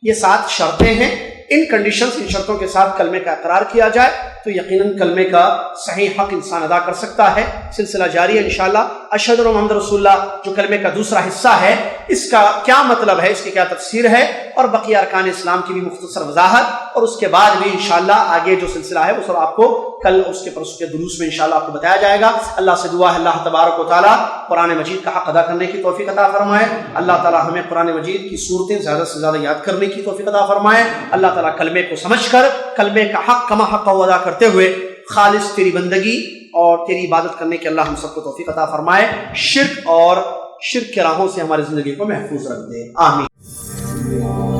A: یہ 7 شرطیں ہیں، ان کنڈیشنز، ان شرطوں کے ساتھ کلمے کا اقرار کیا جائے تو یقیناً کلمے کا صحیح حق انسان ادا کر سکتا ہے۔ سلسلہ جاری ہے انشاءاللہ۔ اشہد ان محمد رسول اللہ جو کلمے کا دوسرا حصہ ہے، اس کا کیا مطلب ہے، اس کی کیا تفسیر ہے، اور بقیہ ارکان اسلام کی بھی مختصر وضاحت، اور اس کے بعد بھی انشاءاللہ آگے جو سلسلہ ہے وہ سب آپ کو کل اس کے پرسوں کے دروس میں انشاءاللہ آپ کو بتایا جائے گا۔ اللہ سے دعا ہے اللہ تبارک و تعالیٰ قرآن مجید کا حق ادا کرنے کی توفیق عطا فرمائے۔ اللہ تعالیٰ ہمیں قرآن مجید کی صورتیں زیادہ سے زیادہ یاد کرنے کی توفیق عطا فرمائے۔ اللہ تعالیٰ کلمے کو سمجھ کر کلمے کا حق کما حق ادا کرتے ہوئے خالص تیری بندگی اور تیری عبادت کرنے کے اللہ ہم سب کو توفیق عطا فرمائے۔ شرک اور شرک کے راہوں سے ہماری زندگی کو محفوظ رکھ دے، آمین۔